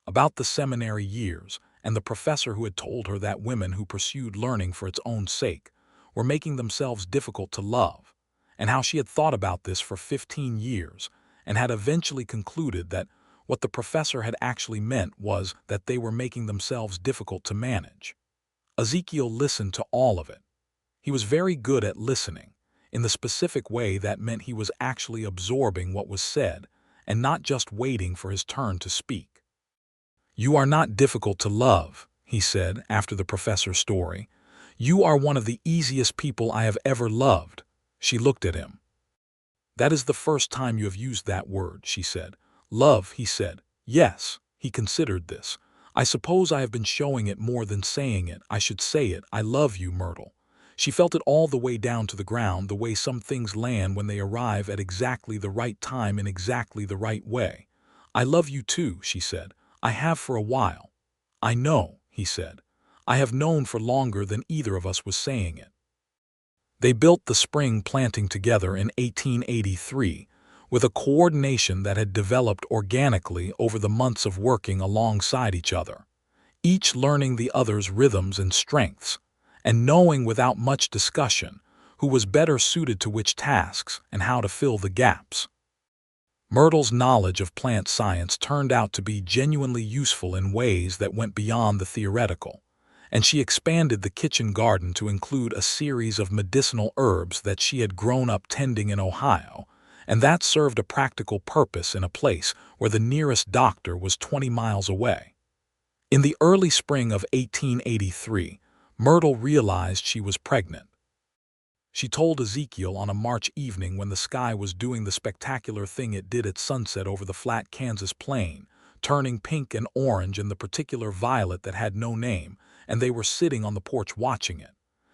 About the seminary years and the professor who had told her that women who pursued learning for its own sake were making themselves difficult to love, and how she had thought about this for 15 years and had eventually concluded that what the professor had actually meant was that they were making themselves difficult to manage. Ezekiel listened to all of it. He was very good at listening, in the specific way that meant he was actually absorbing what was said and not just waiting for his turn to speak. "You are not difficult to love," he said after the professor's story. "You are one of the easiest people I have ever loved." She looked at him. "That is the first time you have used that word," she said. "Love," he said. "Yes," he considered this. "I suppose I have been showing it more than saying it. I should say it. I love you, Myrtle." She felt it all the way down to the ground, the way some things land when they arrive at exactly the right time in exactly the right way. "I love you too," she said. "I have for a while." "I know," he said. "I have known for longer than either of us was saying it." They built the spring planting together in 1883 with a coordination that had developed organically over the months of working alongside each other, each learning the other's rhythms and strengths, and knowing without much discussion who was better suited to which tasks and how to fill the gaps. Myrtle's knowledge of plant science turned out to be genuinely useful in ways that went beyond the theoretical, and she expanded the kitchen garden to include a series of medicinal herbs that she had grown up tending in Ohio, and that served a practical purpose in a place where the nearest doctor was 20 miles away. In the early spring of 1883, Myrtle realized she was pregnant. She told Ezekiel on a March evening when the sky was doing the spectacular thing it did at sunset over the flat Kansas plain, turning pink and orange and the particular violet that had no name, and they were sitting on the porch watching it.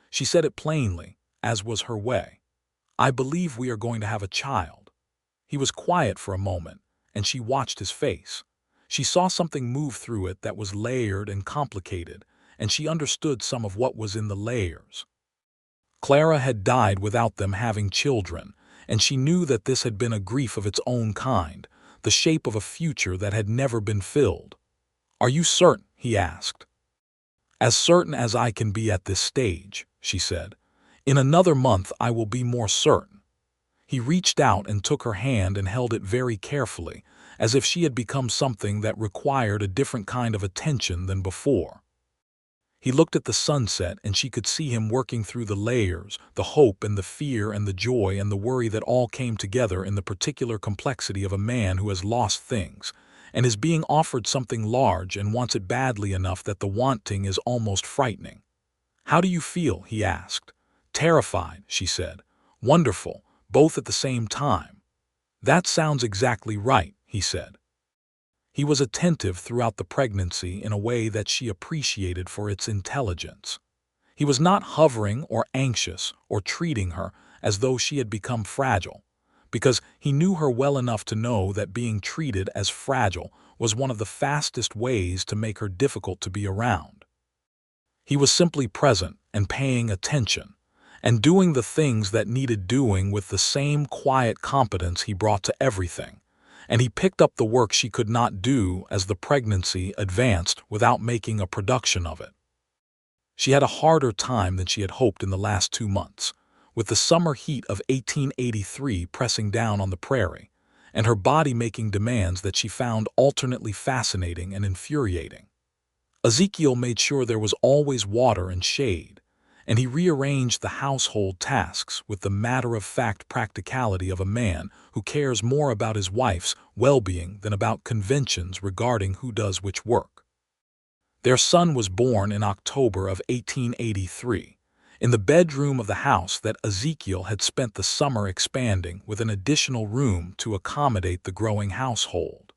She said it plainly, as was her way. "I believe we are going to have a child." He was quiet for a moment, and she watched his face. She saw something move through it that was layered and complicated, and she understood some of what was in the layers. Clara had died without them having children, and she knew that this had been a grief of its own kind, the shape of a future that had never been filled. "Are you certain?" he asked. "As certain as I can be at this stage," she said. "In another month I will be more certain." He reached out and took her hand and held it very carefully, as if she had become something that required a different kind of attention than before. He looked at the sunset, and she could see him working through the layers, the hope and the fear and the joy and the worry that all came together in the particular complexity of a man who has lost things, and is being offered something large and wants it badly enough that the wanting is almost frightening. "How do you feel?" he asked. "Terrified," she said. "Wonderful, both at the same time." "That sounds exactly right," he said. He was attentive throughout the pregnancy in a way that she appreciated for its intelligence. He was not hovering or anxious or treating her as though she had become fragile, because he knew her well enough to know that being treated as fragile was one of the fastest ways to make her difficult to be around. He was simply present and paying attention, and doing the things that needed doing with the same quiet competence he brought to everything. And he picked up the work she could not do as the pregnancy advanced without making a production of it. She had a harder time than she had hoped in the last 2 months, with the summer heat of 1883 pressing down on the prairie, and her body making demands that she found alternately fascinating and infuriating. Ezekiel made sure there was always water and shade, and he rearranged the household tasks with the matter-of-fact practicality of a man who cares more about his wife's well-being than about conventions regarding who does which work. Their son was born in October of 1883, in the bedroom of the house that Ezekiel had spent the summer expanding with an additional room to accommodate the growing household.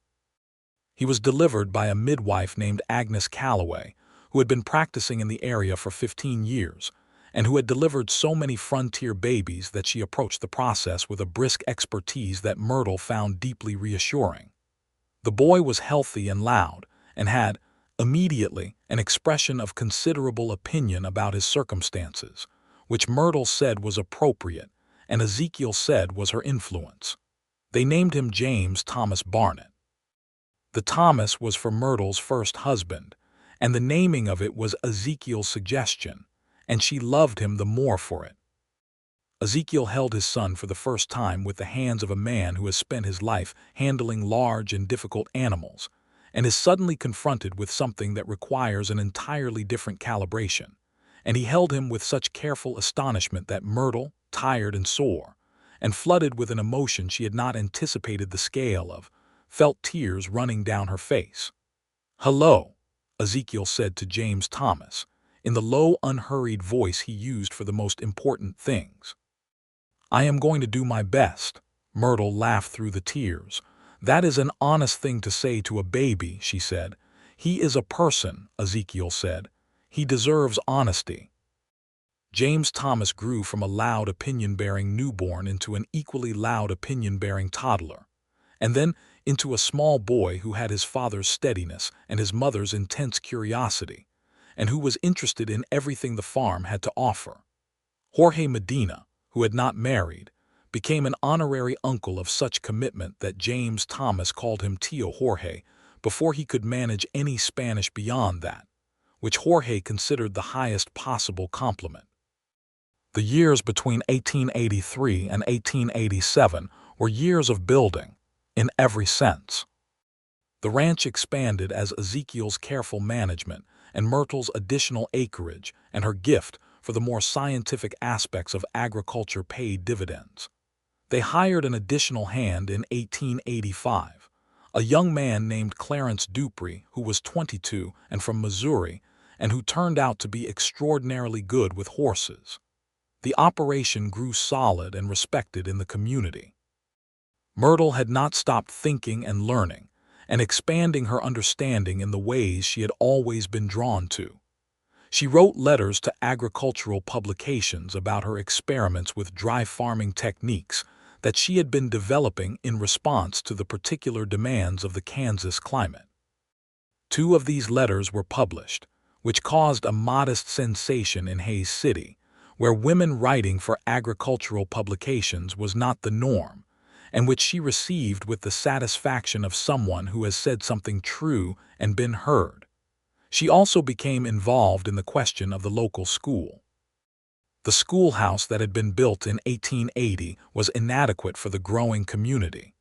He was delivered by a midwife named Agnes Calloway, who had been practicing in the area for 15 years, and who had delivered so many frontier babies that she approached the process with a brisk expertise that Myrtle found deeply reassuring. The boy was healthy and loud, and had, immediately, an expression of considerable opinion about his circumstances, which Myrtle said was appropriate, and Ezekiel said was her influence. They named him James Thomas Barnett. The Thomas was for Myrtle's first husband, and the naming of it was Ezekiel's suggestion, and she loved him the more for it. Ezekiel held his son for the first time with the hands of a man who has spent his life handling large and difficult animals, and is suddenly confronted with something that requires an entirely different calibration, and he held him with such careful astonishment that Myrtle, tired and sore, and flooded with an emotion she had not anticipated the scale of, felt tears running down her face. "Hello," Ezekiel said to James Thomas, in the low, unhurried voice he used for the most important things. "I am going to do my best." Myrtle laughed through the tears. "That is an honest thing to say to a baby," she said. "He is a person," Ezekiel said. "He deserves honesty." James Thomas grew from a loud opinion-bearing newborn into an equally loud opinion-bearing toddler, and then into a small boy who had his father's steadiness and his mother's intense curiosity, and who was interested in everything the farm had to offer. Jorge Medina, who had not married, became an honorary uncle of such commitment that James Thomas called him Tio Jorge before he could manage any Spanish beyond that, which Jorge considered the highest possible compliment. The years between 1883 and 1887 were years of building, in every sense. The ranch expanded as Ezekiel's careful management and Myrtle's additional acreage and her gift for the more scientific aspects of agriculture paid dividends. They hired an additional hand in 1885, a young man named Clarence Dupree, who was 22 and from Missouri, and who turned out to be extraordinarily good with horses. The operation grew solid and respected in the community. Myrtle had not stopped thinking and learning, and expanding her understanding in the ways she had always been drawn to. She wrote letters to agricultural publications about her experiments with dry farming techniques that she had been developing in response to the particular demands of the Kansas climate. 2 of these letters were published, which caused a modest sensation in Hays City, where women writing for agricultural publications was not the norm, and which she received with the satisfaction of someone who has said something true and been heard. She also became involved in the question of the local school. The schoolhouse that had been built in 1880 was inadequate for the growing community,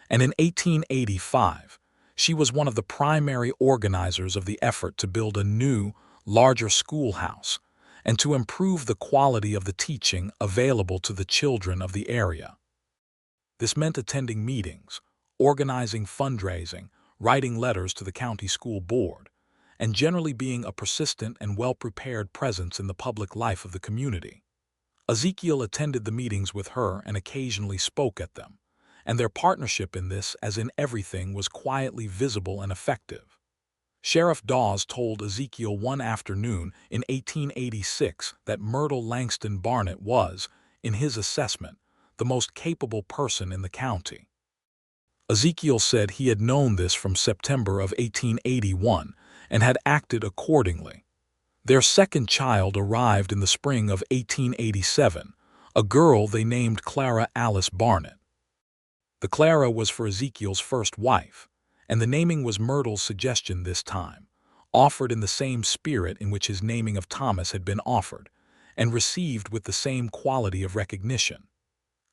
and in 1885, she was one of the primary organizers of the effort to build a new, larger schoolhouse and to improve the quality of the teaching available to the children of the area. This meant attending meetings, organizing fundraising, writing letters to the county school board, and generally being a persistent and well-prepared presence in the public life of the community. Ezekiel attended the meetings with her and occasionally spoke at them, and their partnership in this, as in everything, was quietly visible and effective. Sheriff Dawes told Ezekiel one afternoon in 1886 that Myrtle Langston Barnett was, in his assessment, the most capable person in the county. Ezekiel said he had known this from September of 1881 and had acted accordingly. Their second child arrived in the spring of 1887, a girl they named Clara Alice Barnett. The Clara was for Ezekiel's first wife, and the naming was Myrtle's suggestion this time, offered in the same spirit in which his naming of Thomas had been offered, and received with the same quality of recognition.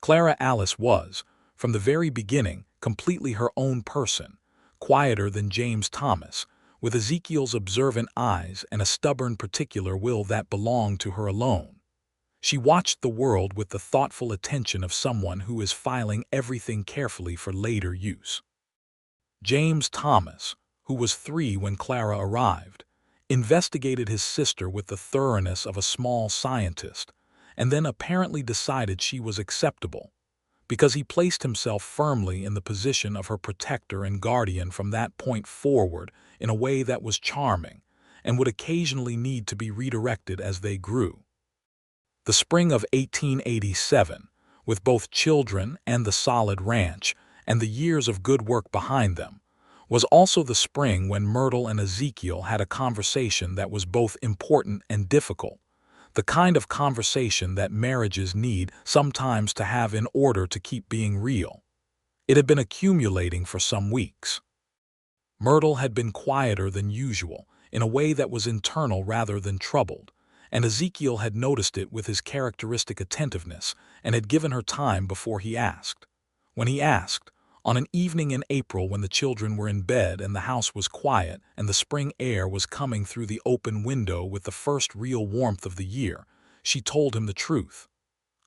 Clara Alice was, from the very beginning, completely her own person, quieter than James Thomas, with Ezekiel's observant eyes and a stubborn particular will that belonged to her alone. She watched the world with the thoughtful attention of someone who is filing everything carefully for later use. James Thomas, who was 3 when Clara arrived, investigated his sister with the thoroughness of a small scientist, and then apparently decided she was acceptable, because he placed himself firmly in the position of her protector and guardian from that point forward in a way that was charming and would occasionally need to be redirected as they grew. The spring of 1887, with both children and the solid ranch and the years of good work behind them, was also the spring when Myrtle and Ezekiel had a conversation that was both important and difficult, the kind of conversation that marriages need sometimes to have in order to keep being real. It had been accumulating for some weeks. Myrtle had been quieter than usual, in a way that was internal rather than troubled, and Ezekiel had noticed it with his characteristic attentiveness and had given her time before he asked. When he asked, on an evening in April when the children were in bed and the house was quiet and the spring air was coming through the open window with the first real warmth of the year, she told him the truth.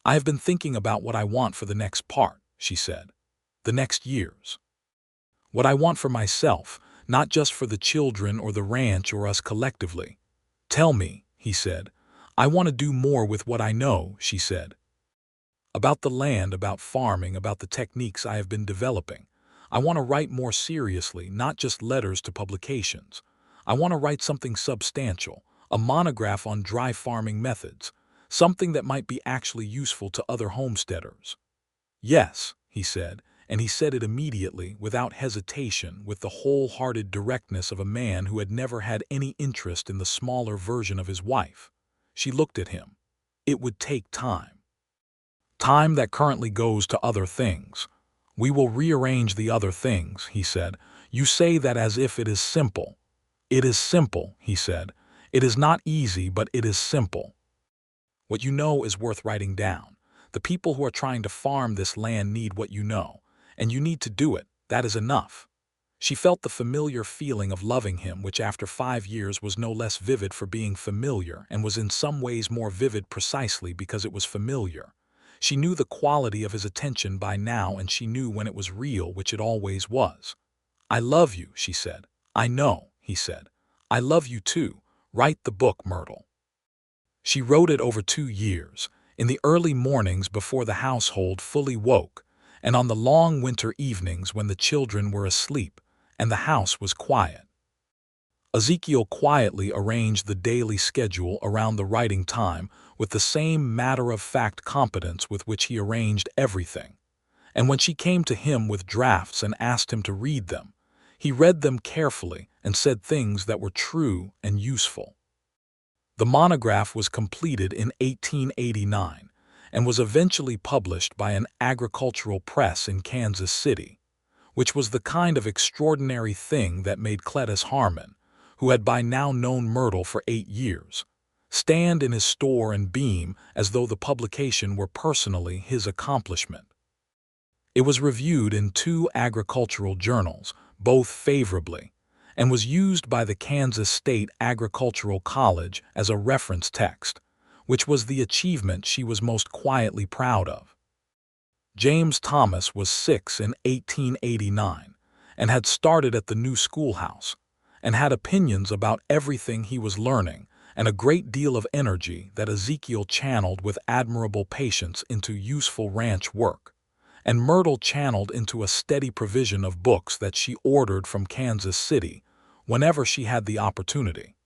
"I have been thinking about what I want for the next part," she said. "The next years. What I want for myself, not just for the children or the ranch or us collectively." "Tell me," he said. "I want to do more with what I know," she said. "About the land, about farming, about the techniques I have been developing. I want to write more seriously, not just letters to publications. I want to write something substantial, a monograph on dry farming methods, something that might be actually useful to other homesteaders." "Yes," he said, and he said it immediately, without hesitation, with the wholehearted directness of a man who had never had any interest in the smaller version of his wife. She looked at him. "It would take time. Time that currently goes to other things. We will rearrange the other things," he said. "You say that as if it is simple." "It is simple," he said. "It is not easy, but it is simple. What you know is worth writing down. The people who are trying to farm this land need what you know, and you need to do it. That is enough." She felt the familiar feeling of loving him, which after 5 years was no less vivid for being familiar and was in some ways more vivid precisely because it was familiar. She knew the quality of his attention by now, and she knew when it was real, which it always was. "I love you," she said. "I know," he said. "I love you too. Write the book, Myrtle." She wrote it over 2 years, in the early mornings before the household fully woke, and on the long winter evenings when the children were asleep and the house was quiet. Ezekiel quietly arranged the daily schedule around the writing time with the same matter-of-fact competence with which he arranged everything. And when she came to him with drafts and asked him to read them, he read them carefully and said things that were true and useful. The monograph was completed in 1889 and was eventually published by an agricultural press in Kansas City, which was the kind of extraordinary thing that made Cletus Harmon, who had by now known Myrtle for 8 years, stand in his store and beam as though the publication were personally his accomplishment. It was reviewed in 2 agricultural journals, both favorably, and was used by the Kansas State Agricultural College as a reference text, which was the achievement she was most quietly proud of. James Thomas was 6 in 1889 and had started at the new schoolhouse, and had opinions about everything he was learning and a great deal of energy that Ezekiel channeled with admirable patience into useful ranch work, and Myrtle channeled into a steady provision of books that she ordered from Kansas City whenever she had the opportunity.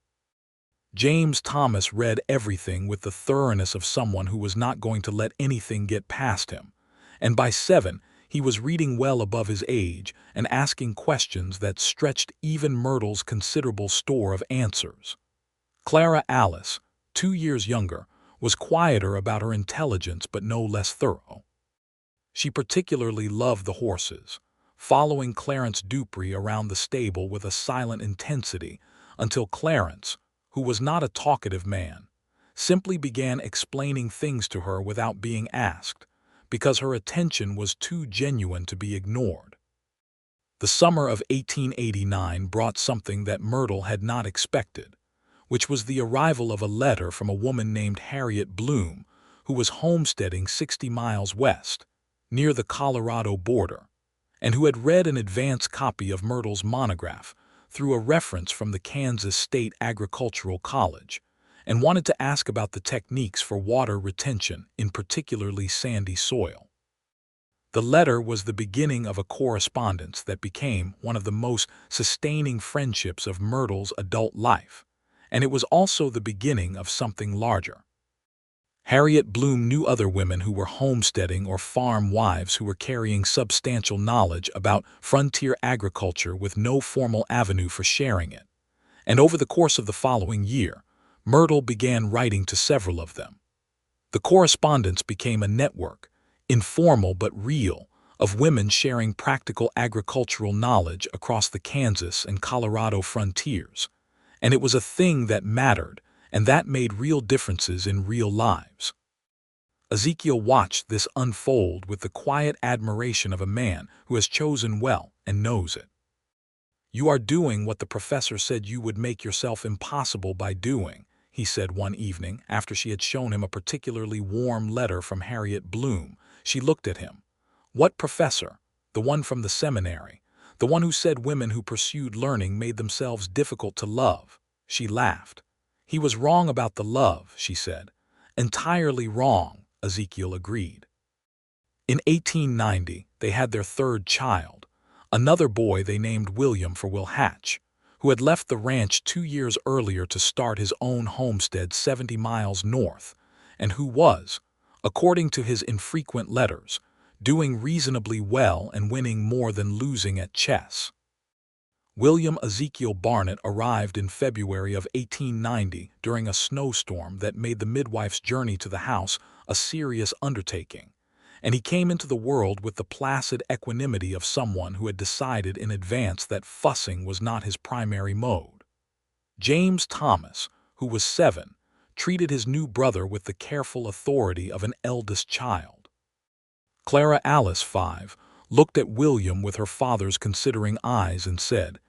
James Thomas read everything with the thoroughness of someone who was not going to let anything get past him, and by 7 he was reading well above his age and asking questions that stretched even Myrtle's considerable store of answers. Clara Alice, 2 years younger, was quieter about her intelligence but no less thorough. She particularly loved the horses, following Clarence Dupree around the stable with a silent intensity until Clarence, who was not a talkative man, simply began explaining things to her without being asked, because her attention was too genuine to be ignored. The summer of 1889 brought something that Myrtle had not expected, which was the arrival of a letter from a woman named Harriet Bloom, who was homesteading 60 miles west, near the Colorado border, and who had read an advance copy of Myrtle's monograph through a reference from the Kansas State Agricultural College, and wanted to ask about the techniques for water retention in particularly sandy soil. The letter was the beginning of a correspondence that became one of the most sustaining friendships of Myrtle's adult life, and it was also the beginning of something larger. Harriet Bloom knew other women who were homesteading or farm wives who were carrying substantial knowledge about frontier agriculture with no formal avenue for sharing it, and over the course of the following year, Myrtle began writing to several of them. The correspondence became a network, informal but real, of women sharing practical agricultural knowledge across the Kansas and Colorado frontiers, and it was a thing that mattered and that made real differences in real lives. Ezekiel watched this unfold with the quiet admiration of a man who has chosen well and knows it. "You are doing what the professor said you would make yourself impossible by doing," he said one evening after she had shown him a particularly warm letter from Harriet Bloom. She looked at him. "What professor? The one from the seminary, the one who said women who pursued learning made themselves difficult to love." She laughed. "He was wrong about the love," she said. "Entirely wrong," Ezekiel agreed. In 1890, they had their 3rd child, another boy they named William for Will Hatch, who had left the ranch 2 years earlier to start his own homestead 70 miles north, and who was, according to his infrequent letters, doing reasonably well and winning more than losing at chess. William Ezekiel Barnett arrived in February of 1890 during a snowstorm that made the midwife's journey to the house a serious undertaking, and he came into the world with the placid equanimity of someone who had decided in advance that fussing was not his primary mode. James Thomas, who was 7, treated his new brother with the careful authority of an eldest child. Clara Alice, 5, looked at William with her father's considering eyes and said,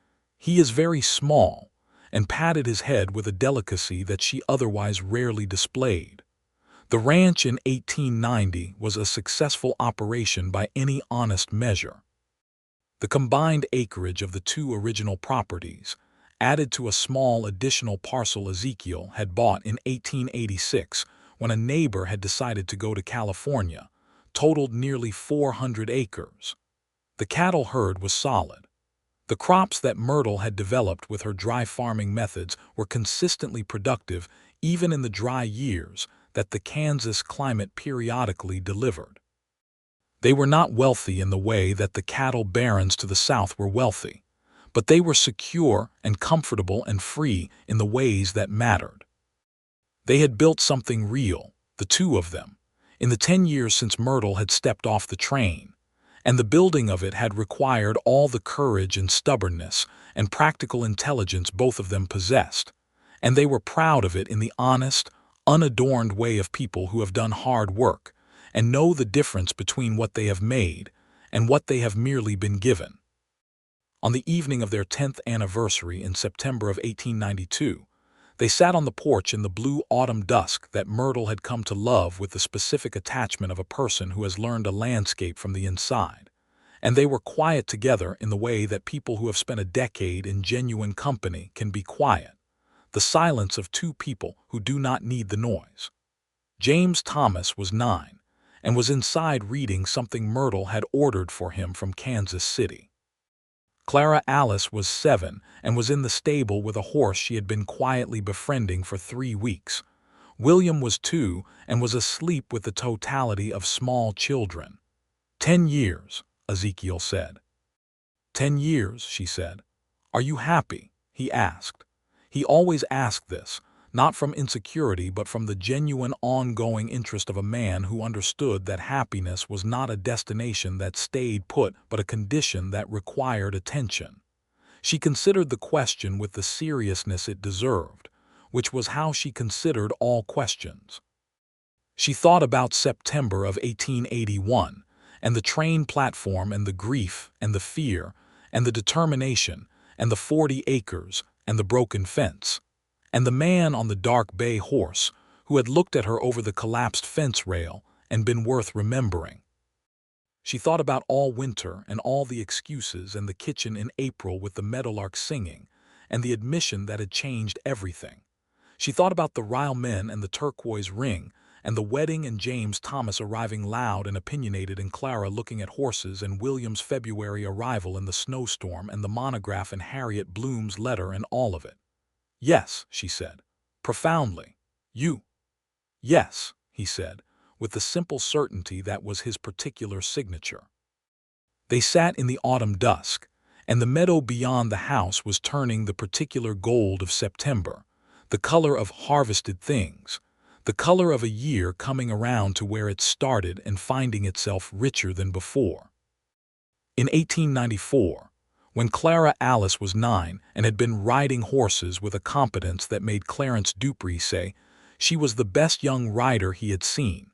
"He is very small," and patted his head with a delicacy that she otherwise rarely displayed. The ranch in 1890 was a successful operation by any honest measure. The combined acreage of the two original properties, added to a small additional parcel Ezekiel had bought in 1886 when a neighbor had decided to go to California, totaled nearly 400 acres. The cattle herd was solid. The crops that Myrtle had developed with her dry farming methods were consistently productive even in the dry years that the Kansas climate periodically delivered. They were not wealthy in the way that the cattle barons to the south were wealthy, but they were secure and comfortable and free in the ways that mattered. They had built something real, the two of them, in the 10 years since Myrtle had stepped off the train, and the building of it had required all the courage and stubbornness and practical intelligence both of them possessed, and they were proud of it in the honest, unadorned way of people who have done hard work and know the difference between what they have made and what they have merely been given. On the evening of their 10th anniversary in September of 1892, they sat on the porch in the blue autumn dusk that Myrtle had come to love with the specific attachment of a person who has learned a landscape from the inside, and they were quiet together in the way that people who have spent a decade in genuine company can be quiet, the silence of two people who do not need the noise. James Thomas was 9 and was inside reading something Myrtle had ordered for him from Kansas City. Clara Alice was 7 and was in the stable with a horse she had been quietly befriending for 3 weeks. William was 2 and was asleep with the totality of small children. 10 years, Ezekiel said. 10 years, she said. Are you happy? He asked. He always asked this, not from insecurity but from the genuine ongoing interest of a man who understood that happiness was not a destination that stayed put but a condition that required attention. She considered the question with the seriousness it deserved, which was how she considered all questions. She thought about September of 1881, and the train platform and the grief and the fear and the determination and the 40 acres and the broken fence, and the man on the dark bay horse who had looked at her over the collapsed fence rail and been worth remembering. She thought about all winter and all the excuses and the kitchen in April with the meadowlark singing and the admission that had changed everything. She thought about the Ryle men and the turquoise ring and the wedding and James Thomas arriving loud and opinionated and Clara looking at horses and William's February arrival in the snowstorm and the monograph and Harriet Bloom's letter and all of it. Yes, she said, profoundly. You? Yes, he said, with the simple certainty that was his particular signature. They sat in the autumn dusk, and the meadow beyond the house was turning the particular gold of September, the color of harvested things, the color of a year coming around to where it started and finding itself richer than before. In 1894, when Clara Alice was 9 and had been riding horses with a competence that made Clarence Dupree say she was the best young rider he had seen,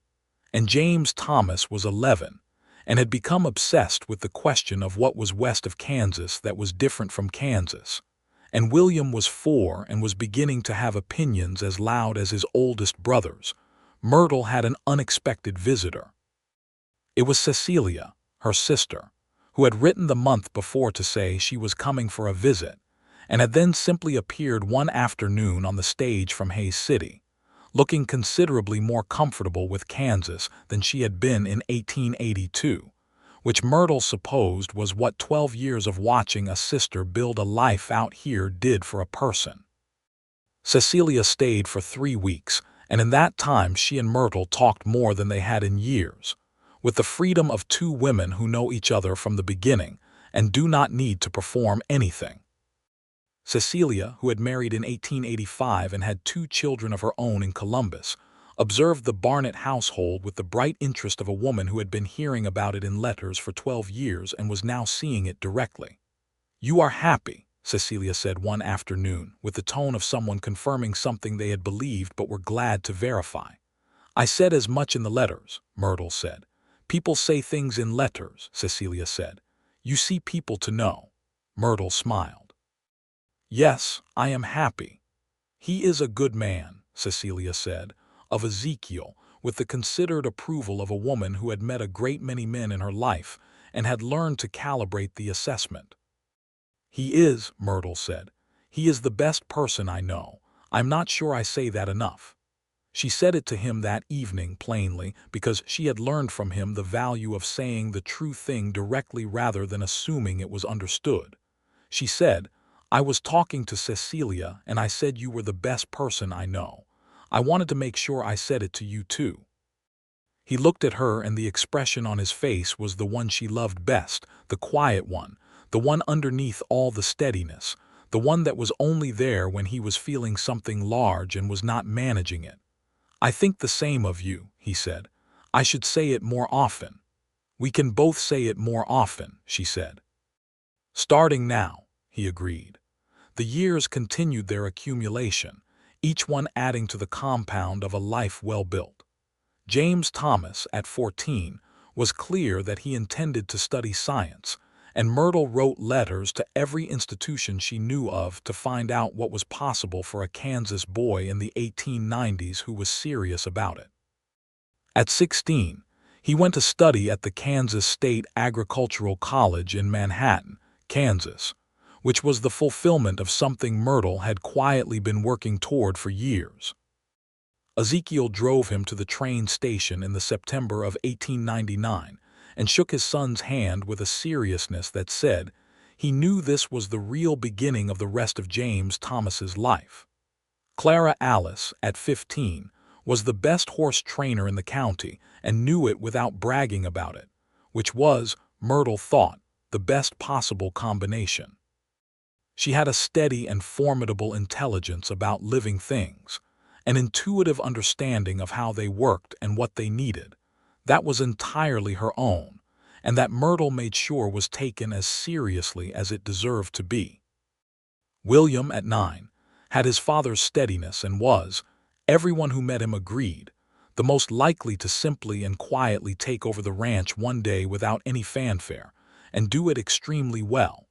and James Thomas was 11 and had become obsessed with the question of what was west of Kansas that was different from Kansas, and William was 4 and was beginning to have opinions as loud as his oldest brother's, Myrtle had an unexpected visitor. It was Cecilia, her sister, who had written the month before to say she was coming for a visit, and had then simply appeared one afternoon on the stage from Hays City, looking considerably more comfortable with Kansas than she had been in 1882, which Myrtle supposed was what 12 years of watching a sister build a life out here did for a person. Cecilia stayed for 3 weeks, and in that time she and Myrtle talked more than they had in years, with the freedom of 2 women who know each other from the beginning and do not need to perform anything. Cecilia, who had married in 1885 and had 2 children of her own in Columbus, observed the Barnett household with the bright interest of a woman who had been hearing about it in letters for 12 years and was now seeing it directly. "You are happy," Cecilia said one afternoon, with the tone of someone confirming something they had believed but were glad to verify. "I said as much in the letters," Myrtle said. "People say things in letters," Cecilia said. "You see people to know." Myrtle smiled. "Yes, I am happy." "He is a good man," Cecilia said, of Ezekiel, with the considered approval of a woman who had met a great many men in her life and had learned to calibrate the assessment. "He is," Myrtle said. "He is the best person I know. I'm not sure I say that enough." She said it to him that evening plainly because she had learned from him the value of saying the true thing directly rather than assuming it was understood. She said, "I was talking to Cecilia and I said you were the best person I know. I wanted to make sure I said it to you too." He looked at her and the expression on his face was the one she loved best, the quiet one, the one underneath all the steadiness, the one that was only there when he was feeling something large and was not managing it. "I think the same of you," he said. "I should say it more often." "We can both say it more often," she said. "Starting now," he agreed. The years continued their accumulation, each one adding to the compound of a life well built. James Thomas, at 14, was clear that he intended to study science, and Myrtle wrote letters to every institution she knew of to find out what was possible for a Kansas boy in the 1890s who was serious about it. At 16, he went to study at the Kansas State Agricultural College in Manhattan, Kansas, which was the fulfillment of something Myrtle had quietly been working toward for years. Ezekiel drove him to the train station in the September of 1899 and shook his son's hand with a seriousness that said he knew this was the real beginning of the rest of James Thomas's life. Clara Alice, at 15, was the best horse trainer in the county and knew it without bragging about it, which was, Myrtle thought, the best possible combination. She had a steady and formidable intelligence about living things, an intuitive understanding of how they worked and what they needed. That was entirely her own, and that Myrtle made sure was taken as seriously as it deserved to be. William, at 9, had his father's steadiness and was, everyone who met him agreed, the most likely to simply and quietly take over the ranch one day without any fanfare, and do it extremely well.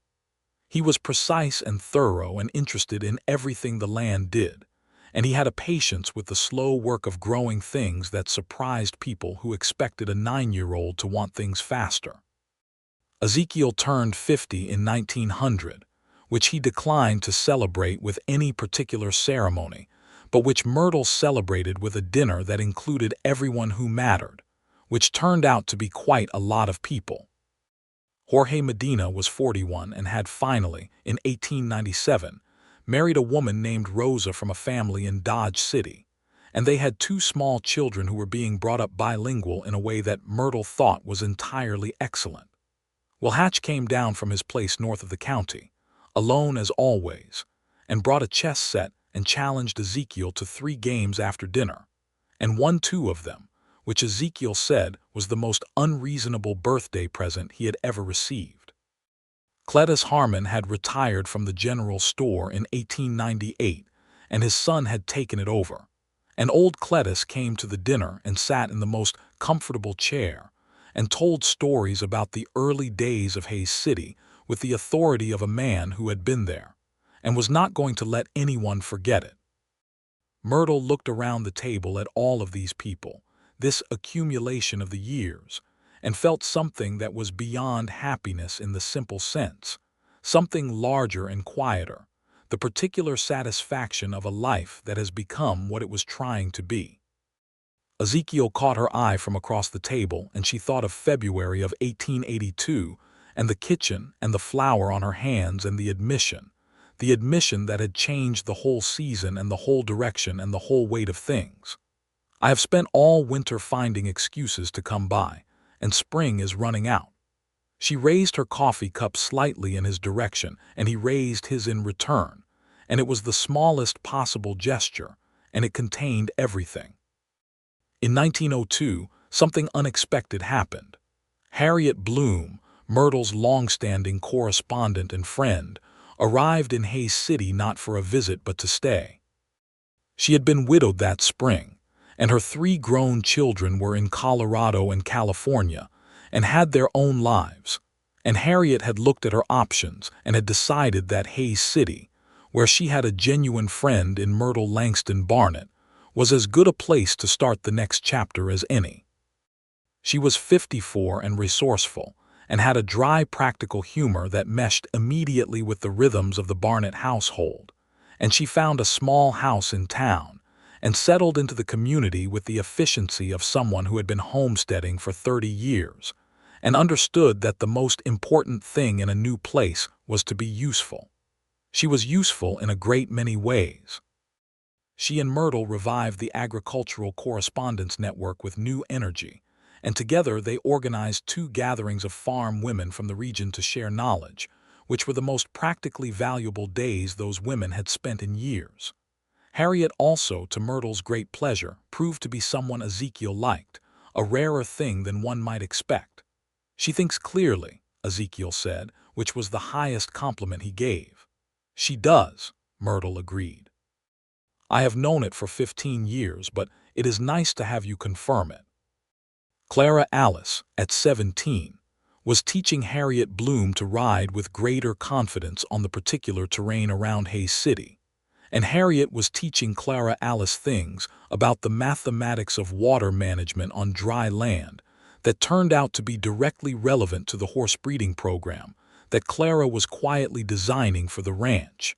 He was precise and thorough and interested in everything the land did, and he had a patience with the slow work of growing things that surprised people who expected a 9-year-old to want things faster. Ezekiel turned 50 in 1900, which he declined to celebrate with any particular ceremony, but which Myrtle celebrated with a dinner that included everyone who mattered, which turned out to be quite a lot of people. Jorge Medina was 41 and had finally, in 1897, married a woman named Rosa from a family in Dodge City, and they had 2 small children who were being brought up bilingual in a way that Myrtle thought was entirely excellent. Well, Hatch came down from his place north of the county, alone as always, and brought a chess set and challenged Ezekiel to 3 games after dinner, and won 2 of them, which Ezekiel said was the most unreasonable birthday present he had ever received. Cletus Harmon had retired from the general store in 1898, and his son had taken it over. And old Cletus came to the dinner and sat in the most comfortable chair, and told stories about the early days of Hays City with the authority of a man who had been there, and was not going to let anyone forget it. Myrtle looked around the table at all of these people, this accumulation of the years, and felt something that was beyond happiness in the simple sense, something larger and quieter, the particular satisfaction of a life that has become what it was trying to be. Ezekiel caught her eye from across the table, and she thought of February of 1882 and the kitchen and the flour on her hands and the admission that had changed the whole season and the whole direction and the whole weight of things. "I have spent all winter finding excuses to come by, and spring is running out." She raised her coffee cup slightly in his direction, and he raised his in return, and it was the smallest possible gesture, and it contained everything. In 1902, something unexpected happened. Harriet Bloom, Myrtle's long-standing correspondent and friend, arrived in Hays City not for a visit but to stay. She had been widowed that spring, and her 3 grown children were in Colorado and California and had their own lives, and Harriet had looked at her options and had decided that Hays City, where she had a genuine friend in Myrtle Langston Barnett, was as good a place to start the next chapter as any. She was 54 and resourceful, and had a dry, practical humor that meshed immediately with the rhythms of the Barnett household, and she found a small house in town and settled into the community with the efficiency of someone who had been homesteading for 30 years and understood that the most important thing in a new place was to be useful. She was useful in a great many ways. She and Myrtle revived the agricultural correspondence network with new energy, and together they organized 2 gatherings of farm women from the region to share knowledge, which were the most practically valuable days those women had spent in years. Harriet also, to Myrtle's great pleasure, proved to be someone Ezekiel liked, a rarer thing than one might expect. "She thinks clearly," Ezekiel said, which was the highest compliment he gave. "She does," Myrtle agreed. "I have known it for 15 years, but it is nice to have you confirm it." Clara Alice, at 17, was teaching Harriet Bloom to ride with greater confidence on the particular terrain around Hayes City, and Harriet was teaching Clara Alice things about the mathematics of water management on dry land that turned out to be directly relevant to the horse breeding program that Clara was quietly designing for the ranch.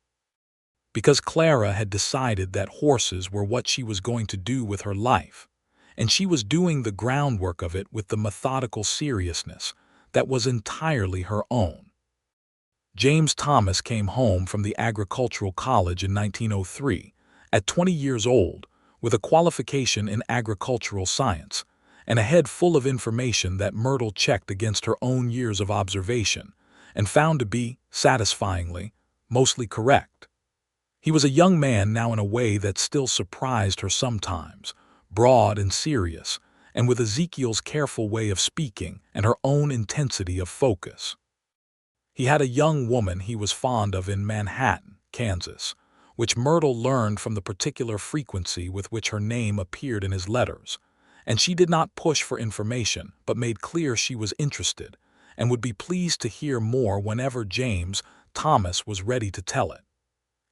Because Clara had decided that horses were what she was going to do with her life, and she was doing the groundwork of it with the methodical seriousness that was entirely her own. James Thomas came home from the Agricultural College in 1903, at 20 years old, with a qualification in agricultural science, and a head full of information that Myrtle checked against her own years of observation, and found to be, satisfyingly, mostly correct. He was a young man now in a way that still surprised her sometimes, broad and serious, and with Ezekiel's careful way of speaking and her own intensity of focus. He had a young woman he was fond of in Manhattan, Kansas, which Myrtle learned from the particular frequency with which her name appeared in his letters, and she did not push for information but made clear she was interested and would be pleased to hear more whenever James Thomas was ready to tell it.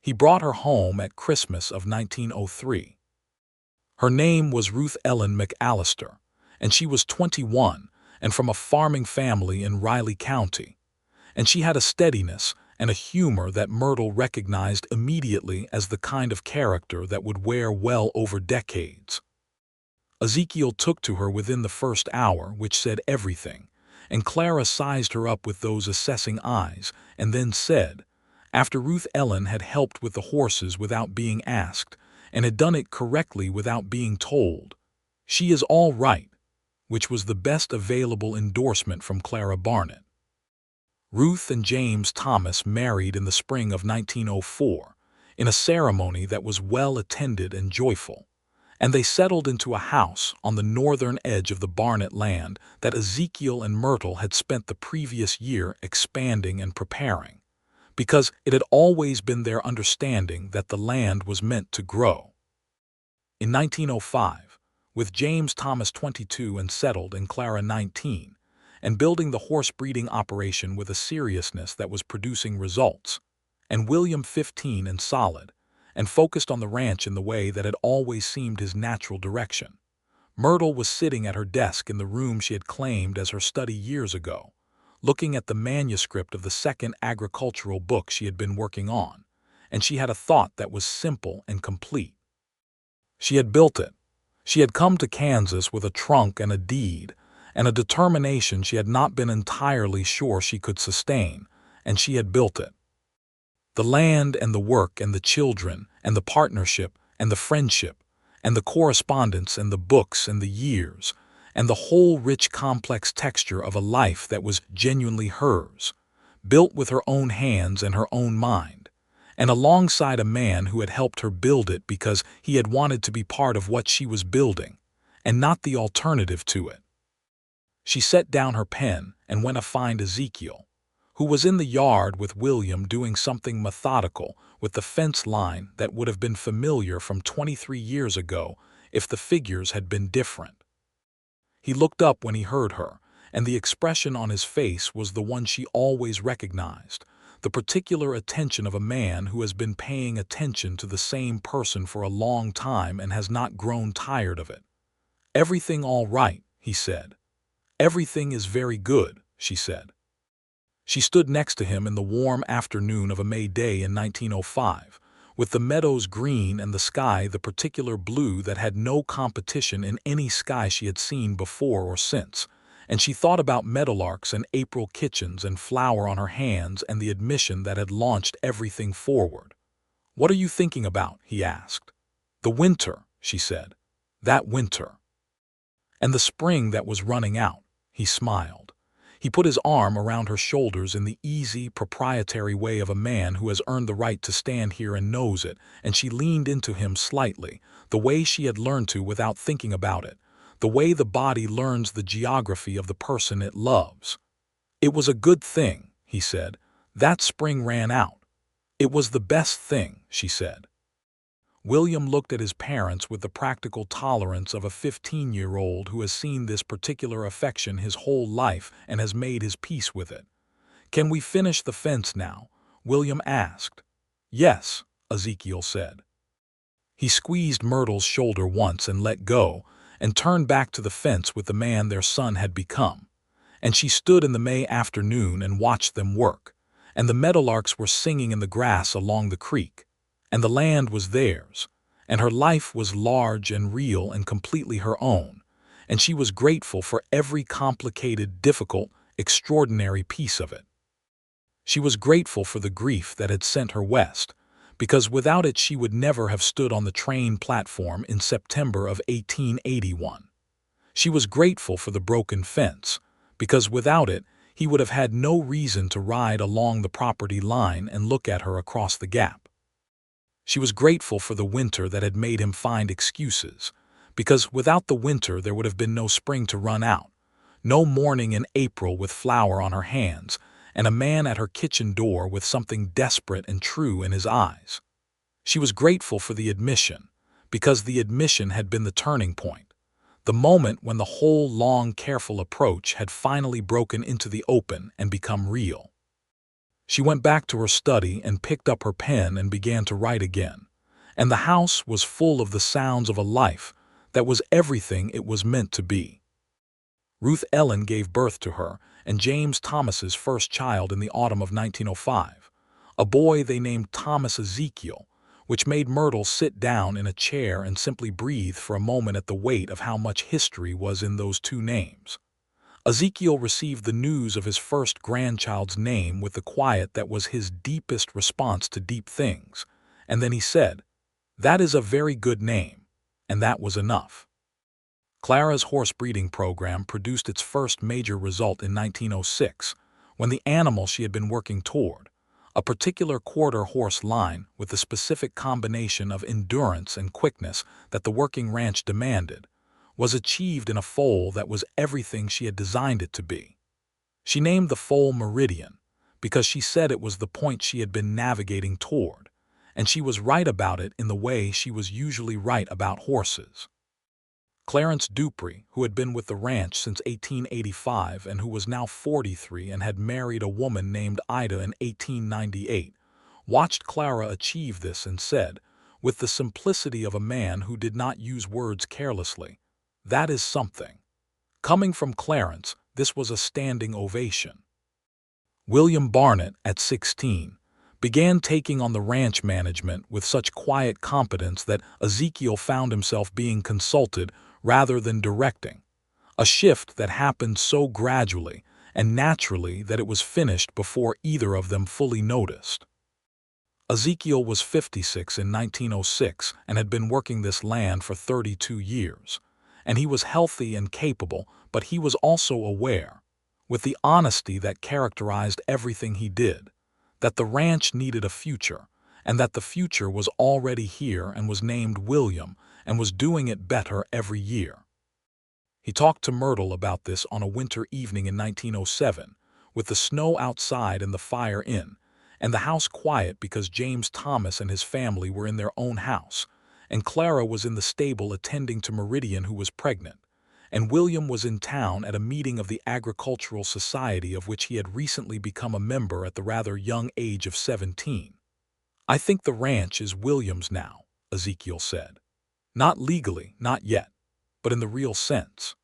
He brought her home at Christmas of 1903. Her name was Ruth Ellen McAllister, and she was 21 and from a farming family in Riley County, and she had a steadiness and a humor that Myrtle recognized immediately as the kind of character that would wear well over decades. Ezekiel took to her within the first hour, which said everything, and Clara sized her up with those assessing eyes and then said, after Ruth Ellen had helped with the horses without being asked, and had done it correctly without being told, "She is all right," which was the best available endorsement from Clara Barnett. Ruth and James Thomas married in the spring of 1904, in a ceremony that was well attended and joyful, and they settled into a house on the northern edge of the Barnett land that Ezekiel and Myrtle had spent the previous year expanding and preparing, because it had always been their understanding that the land was meant to grow. In 1905, with James Thomas 22 and settled and Clara 19, and building the horse breeding operation with a seriousness that was producing results, and William 15 and solid, and focused on the ranch in the way that had always seemed his natural direction, Myrtle was sitting at her desk in the room she had claimed as her study years ago, looking at the manuscript of the second agricultural book she had been working on, and she had a thought that was simple and complete. She had built it. She had come to Kansas with a trunk and a deed, and a determination she had not been entirely sure she could sustain, and she had built it. The land and the work and the children and the partnership and the friendship and the correspondence and the books and the years, and the whole rich complex texture of a life that was genuinely hers, built with her own hands and her own mind, and alongside a man who had helped her build it because he had wanted to be part of what she was building, and not the alternative to it. She set down her pen and went to find Ezekiel, who was in the yard with William doing something methodical with the fence line that would have been familiar from 23 years ago if the figures had been different. He looked up when he heard her, and the expression on his face was the one she always recognized, the particular attention of a man who has been paying attention to the same person for a long time and has not grown tired of it. "Everything all right," he said. "Everything is very good," she said. She stood next to him in the warm afternoon of a May day in 1905, with the meadows green and the sky the particular blue that had no competition in any sky she had seen before or since, and she thought about meadowlarks and April kitchens and flour on her hands and the admission that had launched everything forward. "What are you thinking about?" he asked. "The winter," she said. "That winter." "And the spring that was running out," he smiled. He put his arm around her shoulders in the easy, proprietary way of a man who has earned the right to stand here and knows it, and she leaned into him slightly, the way she had learned to without thinking about it, the way the body learns the geography of the person it loves. "It was a good thing," he said. "That spring ran out." "It was the best thing," she said. William looked at his parents with the practical tolerance of a 15-year-old who has seen this particular affection his whole life and has made his peace with it. "Can we finish the fence now?" William asked. "Yes," Ezekiel said. He squeezed Myrtle's shoulder once and let go, and turned back to the fence with the man their son had become. And she stood in the May afternoon and watched them work, and the meadowlarks were singing in the grass along the creek. And the land was theirs, and her life was large and real and completely her own, and she was grateful for every complicated, difficult, extraordinary piece of it. She was grateful for the grief that had sent her west, because without it she would never have stood on the train platform in September of 1881. She was grateful for the broken fence, because without it he would have had no reason to ride along the property line and look at her across the gap. She was grateful for the winter that had made him find excuses, because without the winter there would have been no spring to run out, no morning in April with flour on her hands, and a man at her kitchen door with something desperate and true in his eyes. She was grateful for the admission, because the admission had been the turning point, the moment when the whole long, careful approach had finally broken into the open and become real. She went back to her study and picked up her pen and began to write again, and the house was full of the sounds of a life that was everything it was meant to be. Ruth Ellen gave birth to her and James Thomas's first child in the autumn of 1905, a boy they named Thomas Ezekiel, which made Myrtle sit down in a chair and simply breathe for a moment at the weight of how much history was in those two names. Ezekiel received the news of his first grandchild's name with the quiet that was his deepest response to deep things, and then he said, "That is a very good name," and that was enough. Clara's horse breeding program produced its first major result in 1906, when the animal she had been working toward, a particular quarter horse line with the specific combination of endurance and quickness that the working ranch demanded, was achieved in a foal that was everything she had designed it to be. She named the foal Meridian because she said it was the point she had been navigating toward, and she was right about it in the way she was usually right about horses. Clarence Dupree, who had been with the ranch since 1885 and who was now 43 and had married a woman named Ida in 1898, watched Clara achieve this and said, with the simplicity of a man who did not use words carelessly, "That is something." Coming from Clarence, this was a standing ovation. William Barnett, at 16, began taking on the ranch management with such quiet competence that Ezekiel found himself being consulted rather than directing, a shift that happened so gradually and naturally that it was finished before either of them fully noticed. Ezekiel was 56 in 1906 and had been working this land for 32 years, and he was healthy and capable, but he was also aware, with the honesty that characterized everything he did, that the ranch needed a future, and that the future was already here and was named William and was doing it better every year. He talked to Myrtle about this on a winter evening in 1907, with the snow outside and the fire in, and the house quiet because James Thomas and his family were in their own house, and Clara was in the stable attending to Meridian, who was pregnant, and William was in town at a meeting of the Agricultural Society of which he had recently become a member at the rather young age of 17. "I think the ranch is William's now," Ezekiel said. "Not legally, not yet, but in the real sense."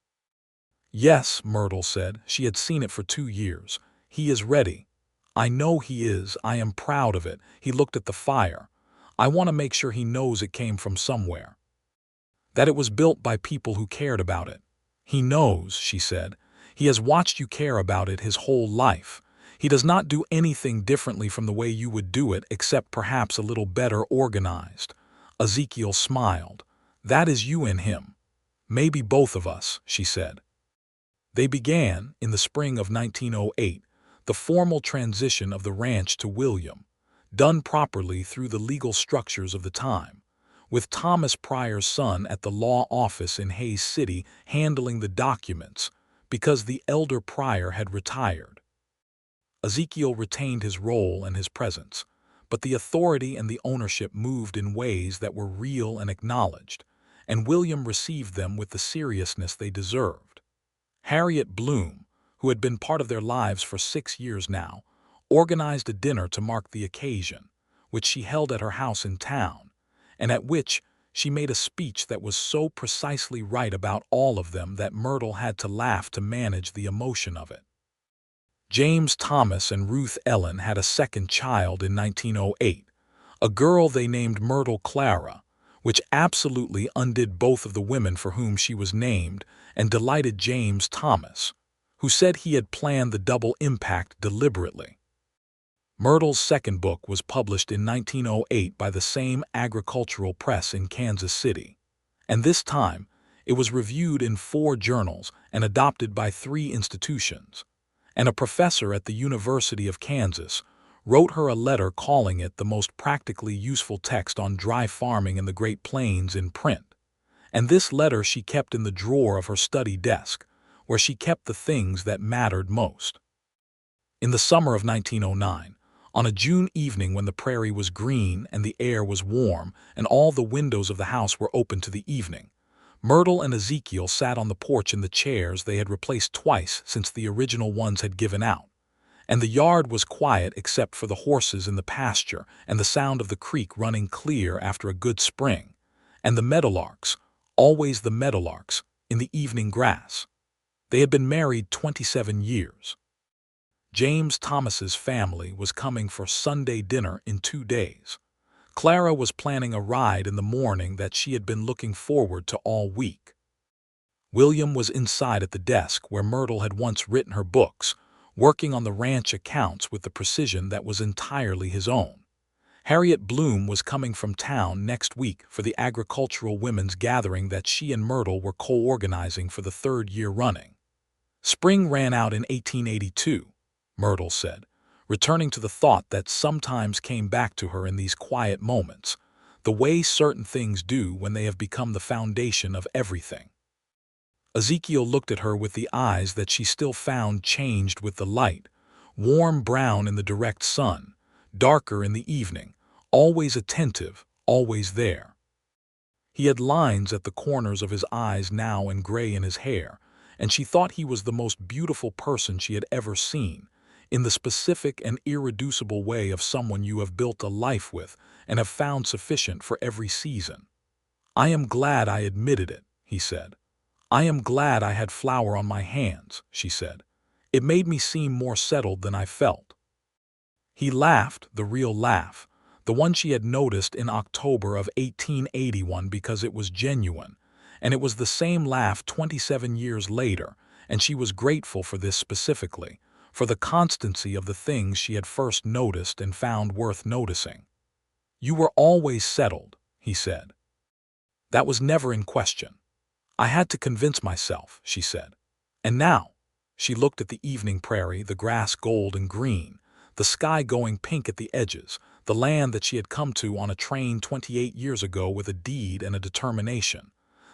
"Yes," Myrtle said. She had seen it for 2 years. "He is ready. I know he is. I am proud of it." He looked at the fire. "I want to make sure he knows it came from somewhere. That it was built by people who cared about it." "He knows," she said. "He has watched you care about it his whole life. He does not do anything differently from the way you would do it, except perhaps a little better organized." Ezekiel smiled. "That is you in him. Maybe both of us," she said. They began, in the spring of 1908, the formal transition of the ranch to William, done properly through the legal structures of the time, with Thomas Pryor's son at the law office in Hays City handling the documents, because the elder Pryor had retired. Ezekiel retained his role and his presence, but the authority and the ownership moved in ways that were real and acknowledged, and William received them with the seriousness they deserved. Harriet Bloom, who had been part of their lives for 6 years now, organized a dinner to mark the occasion, which she held at her house in town, and at which she made a speech that was so precisely right about all of them that Myrtle had to laugh to manage the emotion of it. James Thomas and Ruth Ellen had a second child in 1908, a girl they named Myrtle Clara, which absolutely undid both of the women for whom she was named and delighted James Thomas, who said he had planned the double impact deliberately. Myrtle's second book was published in 1908 by the same agricultural press in Kansas City, and this time it was reviewed in 4 journals and adopted by 3 institutions, and a professor at the University of Kansas wrote her a letter calling it the most practically useful text on dry farming in the Great Plains in print, and this letter she kept in the drawer of her study desk, where she kept the things that mattered most. In the summer of 1909, on a June evening when the prairie was green and the air was warm and all the windows of the house were open to the evening, Myrtle and Ezekiel sat on the porch in the chairs they had replaced twice since the original ones had given out, and the yard was quiet except for the horses in the pasture and the sound of the creek running clear after a good spring, and the meadowlarks, always the meadowlarks, in the evening grass. They had been married 27 years. James Thomas's family was coming for Sunday dinner in 2 days. Clara was planning a ride in the morning that she had been looking forward to all week. William was inside at the desk where Myrtle had once written her books, working on the ranch accounts with the precision that was entirely his own. Harriet Bloom was coming from town next week for the agricultural women's gathering that she and Myrtle were co-organizing for the 3rd year running. "Spring ran out in 1882, Myrtle said, returning to the thought that sometimes came back to her in these quiet moments, the way certain things do when they have become the foundation of everything. Ezekiel looked at her with the eyes that she still found changed with the light, warm brown in the direct sun, darker in the evening, always attentive, always there. He had lines at the corners of his eyes now and gray in his hair, and she thought he was the most beautiful person she had ever seen, in the specific and irreducible way of someone you have built a life with and have found sufficient for every season. "I am glad I admitted it," he said. "I am glad I had flour on my hands," she said. "It made me seem more settled than I felt." He laughed, the real laugh, the one she had noticed in October of 1881 because it was genuine, and it was the same laugh 27 years later, and she was grateful for this specifically, for the constancy of the things she had first noticed and found worth noticing. "You were always settled," he said. "That was never in question. I had to convince myself," she said. "And now," she looked at the evening prairie, the grass gold and green, the sky going pink at the edges, the land that she had come to on a train 28 years ago with a deed and a determination,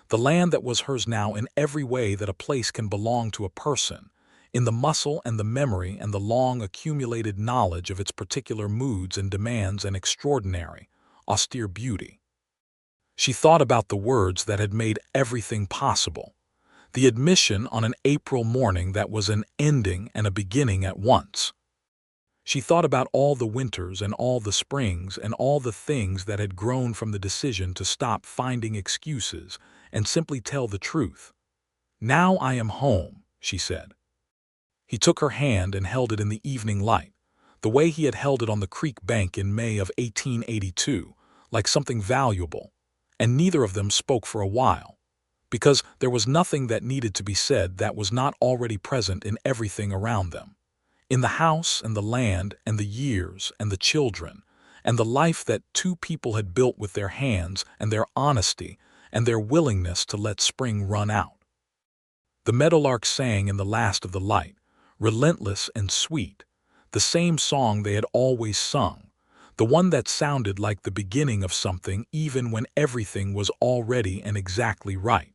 the land that was hers now in every way that a place can belong to a person, in the muscle and the memory and the long accumulated knowledge of its particular moods and demands and extraordinary, austere beauty. She thought about the words that had made everything possible, The admission on an April morning that was an ending and a beginning at once. She thought about all the winters and all the springs and all the things that had grown from the decision to stop finding excuses and simply tell the truth. "Now I am home," she said. He took her hand and held it in the evening light, the way he had held it on the creek bank in May of 1882, like something valuable, and neither of them spoke for a while, because there was nothing that needed to be said that was not already present in everything around them. In the house and the land and the years and the children, and the life that two people had built with their hands and their honesty and their willingness to let spring run out. The meadowlark sang in the last of the light, relentless and sweet, the same song they had always sung, the one that sounded like the beginning of something even when everything was already and exactly right.